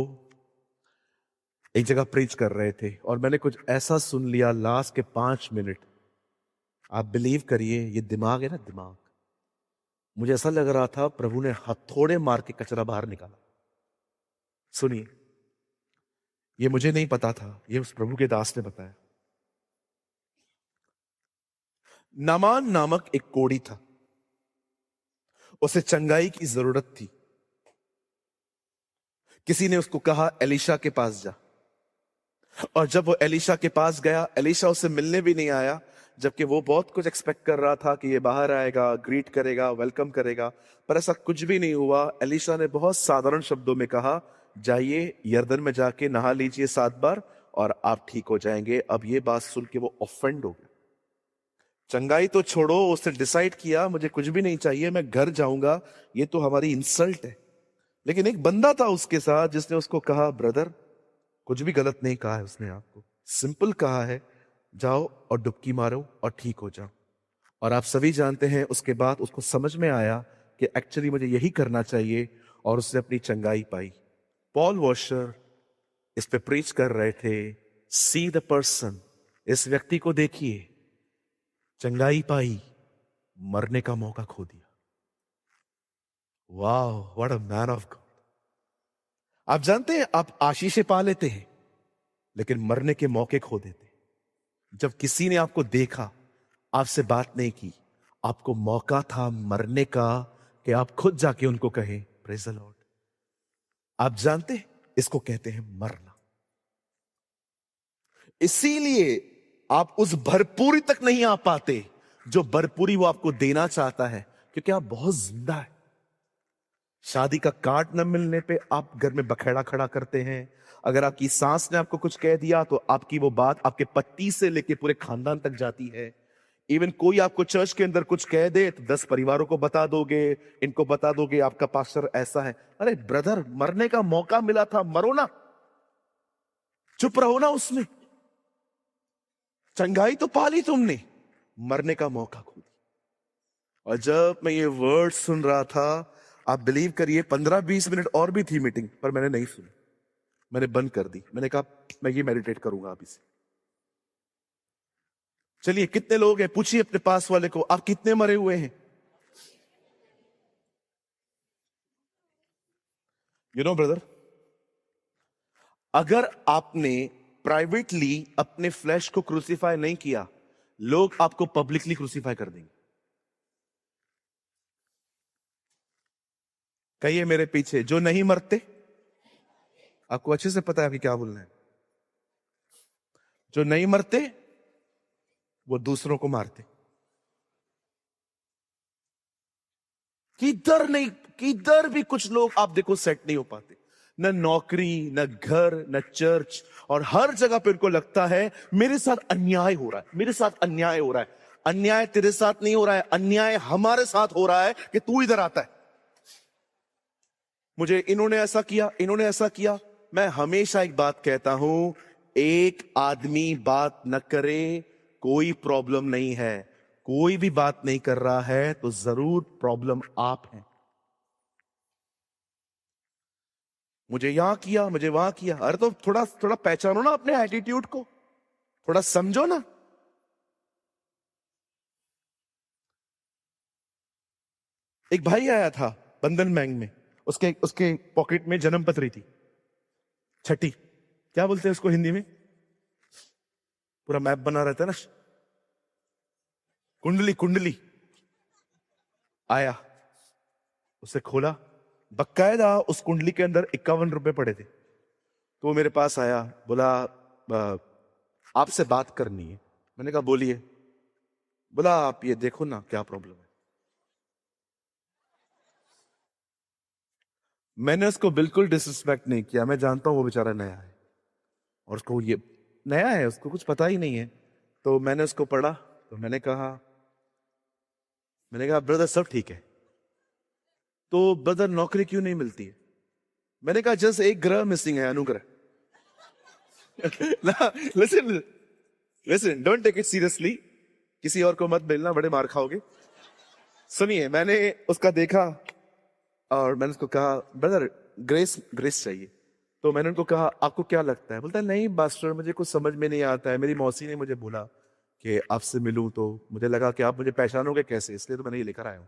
S3: एक जगह प्रीच कर रहे थे और मैंने कुछ ऐसा सुन लिया लास्ट के 5 मिनट। आप बिलीव करिए, ये दिमाग है ना, दिमाग, मुझे ऐसा लग रहा था प्रभु ने हथौड़े मार के कचरा बाहर निकाला। सुनिए, ये मुझे नहीं पता था, ये उस प्रभु के दास ने बताया। नामान नामक एक कोढ़ी था, उसे चंगाई की जरूरत थी। किसी ने उसको कहा एलीशा के पास जा। और जब वो एलीशा के पास गया, एलीशा उसे मिलने भी नहीं आया, जबकि वो बहुत कुछ एक्सपेक्ट कर रहा था कि ये बाहर आएगा, ग्रीट करेगा, वेलकम करेगा। पर ऐसा कुछ भी नहीं हुआ। एलीशा ने बहुत साधारण शब्दों में कहा, जाइए यरदन में जाके नहा लीजिए 7 बार और आप ठीक हो जाएंगे। अब ये बात सुन के वो ऑफेंड हो गया। चंगाई तो छोड़ो, उसने डिसाइड किया मुझे कुछ भी नहीं चाहिए, मैं घर जाऊंगा, ये तो हमारी इंसल्ट है। लेकिन एक बंदा था उसके साथ जिसने उसको कहा, ब्रदर कुछ भी गलत नहीं कहा है उसने, आपको सिंपल कहा है जाओ और डुबकी मारो और ठीक हो जाओ। और आप सभी जानते हैं उसके बाद उसको समझ में आया कि एक्चुअली मुझे यही करना चाहिए और उसने अपनी चंगाई पाई। पॉल वॉशर इस पे प्रीच कर रहे थे, सी द पर्सन, इस व्यक्ति को देखिए, चंगाई पाई, मरने का मौका खो दिया। वाह, what a man of God. आप जानते हैं आप आशीषें पा लेते हैं लेकिन मरने के मौके खो देते हैं। जब किसी ने आपको देखा, आपसे बात नहीं की, आपको मौका था मरने का कि आप खुद जाके उनको कहें प्रेज द लॉर्ड। आप जानते हैं इसको कहते हैं मरना। इसीलिए आप उस भरपूरी तक नहीं आ पाते जो भरपूरी वो आपको देना चाहता है, क्योंकि आप बहुत जिंदा है। शादी का कार्ड न मिलने पे आप घर में बखेड़ा खड़ा करते हैं। अगर आपकी सास ने आपको कुछ कह दिया तो आपकी वो बात आपके पति से लेके पूरे खानदान तक जाती है। इवन कोई आपको चर्च के अंदर कुछ कह दे तो 10 परिवारों को बता दोगे, इनको बता दोगे आपका पास्टर ऐसा है। अरे ब्रदर, मरने का मौका मिला था, मरो ना, चुप रहो ना। उसमें चंगाई तो पाली तुमने, मरने का मौका खो दिया। और जब मैं ये वर्ड सुन रहा था, आप बिलीव करिए 15-20 मिनट और भी थी मीटिंग, पर मैंने नहीं सुनी, मैंने बंद कर दी। मैंने कहा मैं ये मेडिटेट करूंगा अभी से। चलिए, कितने लोग हैं, पूछिए अपने पास वाले को, आप कितने मरे हुए हैं। यू नो ब्रदर, अगर आपने प्राइवेटली अपने फ्लैश को क्रूसीफाई नहीं किया, लोग आपको पब्लिकली क्रूसीफाई कर देंगे। कहिए मेरे पीछे, जो नहीं मरते, आपको अच्छे से पता है अभी क्या बोलना है, जो नहीं मरते वो दूसरों को मारते। किधर भी कुछ लोग आप देखो सेट नहीं हो पाते, न नौकरी, न घर, न चर्च, और हर जगह पे उनको लगता है मेरे साथ अन्याय हो रहा है, मेरे साथ अन्याय हो रहा है। अन्याय तेरे साथ नहीं हो रहा है, अन्याय हमारे साथ हो रहा है कि तू इधर आता है। मुझे इन्होंने ऐसा किया, इन्होंने ऐसा किया। मैं हमेशा एक बात कहता हूं, एक आदमी बात न करे कोई प्रॉब्लम नहीं है। कोई भी बात नहीं कर रहा है तो जरूर प्रॉब्लम आप हैं। मुझे यहां किया, मुझे वहां किया। अरे तो थोड़ा थोड़ा पहचानो ना अपने एटीट्यूड को, थोड़ा समझो ना। एक भाई आया था बंधन बैंक में, उसके उसके पॉकेट में जन्म पत्री थी, छठी, क्या बोलते हैं उसको हिंदी में, पूरा मैप बना रहता है ना, कुंडली, कुंडली। आया, उसे खोला, बकायदा उस कुंडली के अंदर 51 रुपए पड़े थे। तो वो मेरे पास आया, बोला आपसे बात करनी है। मैंने कहा बोलिए। बोला आप ये देखो ना क्या प्रॉब्लम है। मैंने उसको बिल्कुल डिसरिस्पेक्ट नहीं किया, मैं जानता हूं वो बेचारा नया है और उसको ये नया है, उसको कुछ पता ही नहीं है। तो मैंने उसको पढ़ा, तो मैंने कहा ब्रदर सब ठीक है, तो ब्रदर नौकरी क्यों नहीं मिलती है? मैंने कहा जस्ट एक ग्रह मिसिंग है, अनुग्रह। Listen listen, don't take it seriously, किसी और को मत मिलना, बड़े मार खाओगे। सुनिए, मैंने उसका देखा और मैंने उसको कहा ब्रदर ग्रेस ग्रेस चाहिए। तो मैंने उनको कहा आपको क्या लगता है? बोलता है नहीं पास्टर मुझे कुछ समझ में नहीं आता है, मेरी मौसी ने मुझे बोला कि आपसे मिलूं, तो मुझे लगा कि आप मुझे पहचानोगे कैसे, इसलिए तो मैंने ये लेकर आया हूं।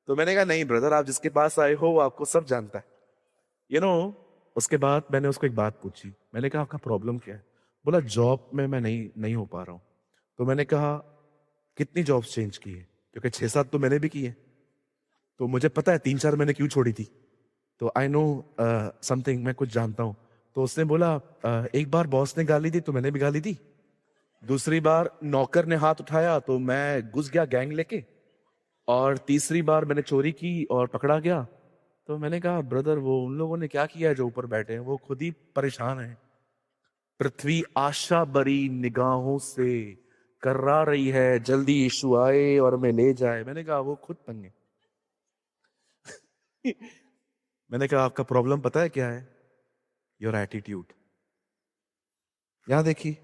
S3: तो मैंने कहा नहीं ब्रदर, आप जिसके पास आए हो वो आपको सब जानता है, यू नो। उसके बाद मैंने उसको एक बात पूछी, मैंने कहा आपका प्रॉब्लम क्या है? बोला जॉब में मैं नहीं हो पा रहा हूं। तो मैंने कहा कितनी जॉब्स चेंज की है? क्योंकि 6-7 तो मैंने भी की है, तो मुझे पता है 3-4 मैंने क्यों छोड़ी थी। तो आई नो समथिंग, मैं कुछ जानता हूं। तो उसने बोला एक बार बॉस ने गाली दी तो मैंने भी गाली दी, दूसरी बार नौकर ने हाथ उठाया तो मैं घुस गया गैंग लेके, और तीसरी बार मैंने चोरी की और पकड़ा गया। तो मैंने कहा ब्रदर वो उन लोगों ने क्या किया है जो ऊपर बैठे हैं, वो खुद ही परेशान है। पृथ्वी आशा भरी निगाहों से कर्रा रही है, जल्दी यीशु आए और हमें ले जाए। मैंने कहा वो खुद तंग है। मैंने कहा आपका प्रॉब्लम पता है क्या है? Your attitude. यहां देखिए,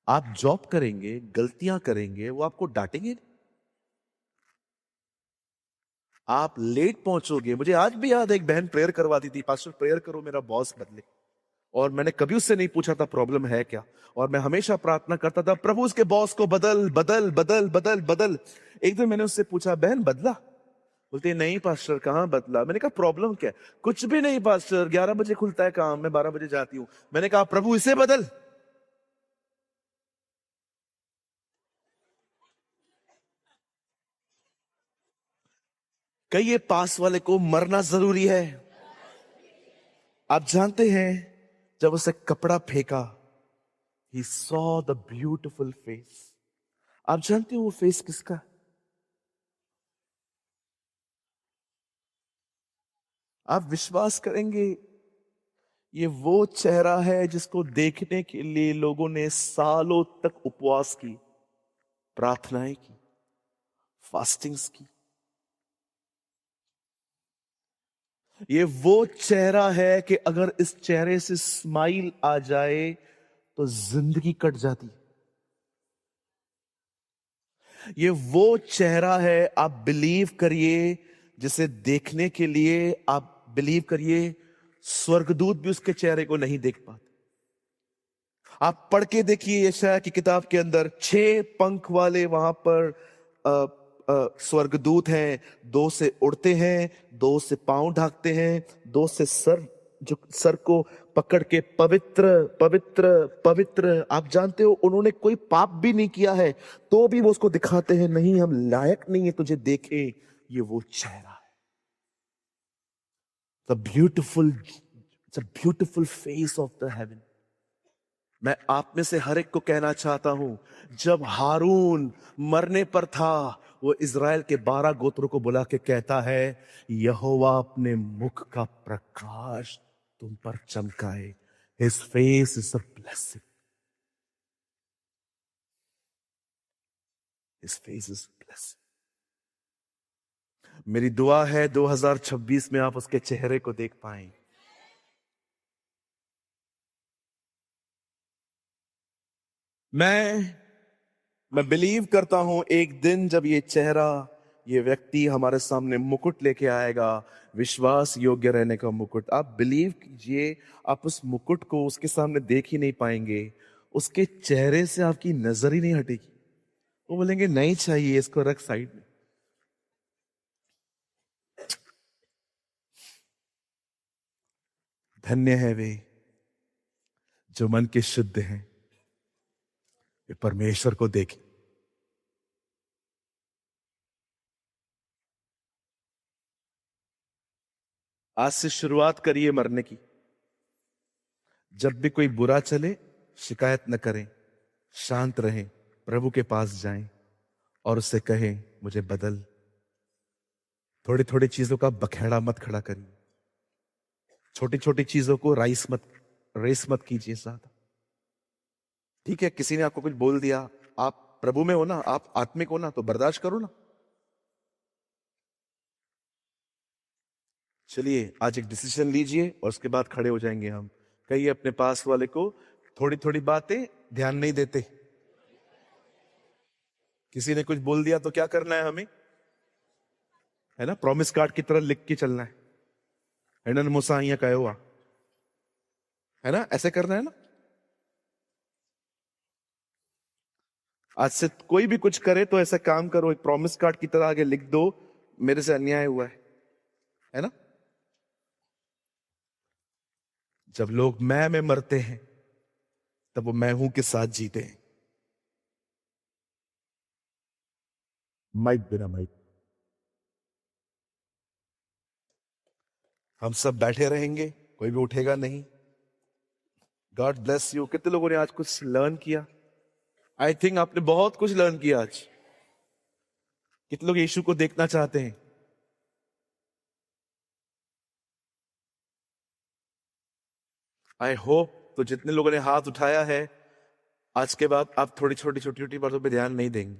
S3: आप जॉब करेंगे, गलतियां करेंगे, वो आपको डांटेंगे। आप लेट पहुंचोगे। मुझे आज भी याद है, एक बहन प्रेयर करवाती थी, पास्टर प्रेयर करो मेरा बॉस बदले। और मैंने कभी उससे नहीं पूछा था प्रॉब्लम है क्या, और मैं हमेशा प्रार्थना करता था प्रभु उसके बॉस को बदल बदल बदल बदल बदल। एक दिन मैंने उससे पूछा बहन बदला? बोलते नहीं पास्टर कहां बदला। मैंने कहा प्रॉब्लम क्या है? कुछ भी नहीं पास्टर, 11 बजे खुलता है काम, मैं 12 बजे जाती हूं। मैंने कहा प्रभु इसे बदल। कहिए पास वाले को मरना जरूरी है। आप जानते हैं जब उसे कपड़ा फेंका, he saw the beautiful face। आप जानते हो वो फेस किसका? आप विश्वास करेंगे, ये वो चेहरा है जिसको देखने के लिए लोगों ने सालों तक उपवास की, प्रार्थनाएं की, फास्टिंग्स की। ये वो चेहरा है कि अगर इस चेहरे से स्माइल आ जाए तो जिंदगी कट जाती। ये वो चेहरा है, आप बिलीव करिए, जिसे देखने के लिए आप बिलीव करिए स्वर्गदूत भी उसके चेहरे को नहीं देख पाते। आप पढ़ के देखिए यशायाह की किताब के अंदर 6 पंख वाले वहां पर स्वर्गदूत हैं। 2 से उड़ते हैं, 2 से पांव ढाकते हैं, 2 से सर, जो सर को पकड़ के पवित्र पवित्र पवित्र। आप जानते हो उन्होंने कोई पाप भी नहीं किया है, तो भी वो उसको दिखाते हैं नहीं हम लायक नहीं है तुझे देखे। ये वो चेहरा है। The beautiful, it's a beautiful face of the haven. मैं आप में से हर एक को कहना चाहता हूं, जब हारून मरने पर था, वो इज़राइल के 12 गोत्रों को बुला के कहता है यहोवा अपने मुख का प्रकाश तुम पर चमकाए। His face is a blessing. His face is a blessing. मेरी दुआ है 2026 में आप उसके चेहरे को देख पाएं। मैं बिलीव करता हूं एक दिन जब ये चेहरा, ये व्यक्ति हमारे सामने मुकुट लेके आएगा, विश्वास योग्य रहने का मुकुट। आप बिलीव कीजिए, आप उस मुकुट को उसके सामने देख ही नहीं पाएंगे, उसके चेहरे से आपकी नजर ही नहीं हटेगी। वो बोलेंगे नहीं चाहिए, इसको रख साइड में। धन्य है वे जो मन के शुद्ध हैं, वे परमेश्वर को देखें। आज से शुरुआत करिए मरने की। जब भी कोई बुरा चले, शिकायत न करें, शांत रहें, प्रभु के पास जाएं और उससे कहें मुझे बदल। थोड़ी थोड़ी चीजों का बखेड़ा मत खड़ा करिए, छोटी छोटी चीजों को रेस मत कीजिए ज्यादा। ठीक है, किसी ने आपको कुछ बोल दिया, आप प्रभु में हो ना, आप आत्मिक हो ना, तो बर्दाश्त करो ना। चलिए आज एक डिसीजन लीजिए और उसके बाद खड़े हो जाएंगे हम। कहिए अपने पास वाले को, थोड़ी थोड़ी बातें ध्यान नहीं देते। किसी ने कुछ बोल दिया तो क्या करना है हमें, है ना, प्रॉमिस कार्ड की तरह लिख के चलना है ना, मुसाहिया का हुआ, है ना, ऐसे करना है ना। आज से कोई भी कुछ करे तो ऐसा काम करो, एक प्रॉमिस कार्ड की तरह आगे लिख दो, मेरे से अन्याय हुआ है ना। जब लोग मैं में मरते हैं तब वो मैं हूं के साथ जीते हैं। माइक बिना माइक हम सब बैठे रहेंगे, कोई भी उठेगा नहीं। God bless you. कितने लोगों ने आज कुछ लर्न किया? आई थिंक आपने बहुत कुछ लर्न किया आज। कितने लोग यीशु को देखना चाहते हैं? आई होप तो जितने लोगों ने हाथ उठाया है, आज के बाद आप थोड़ी छोटी बातों पे ध्यान नहीं देंगे।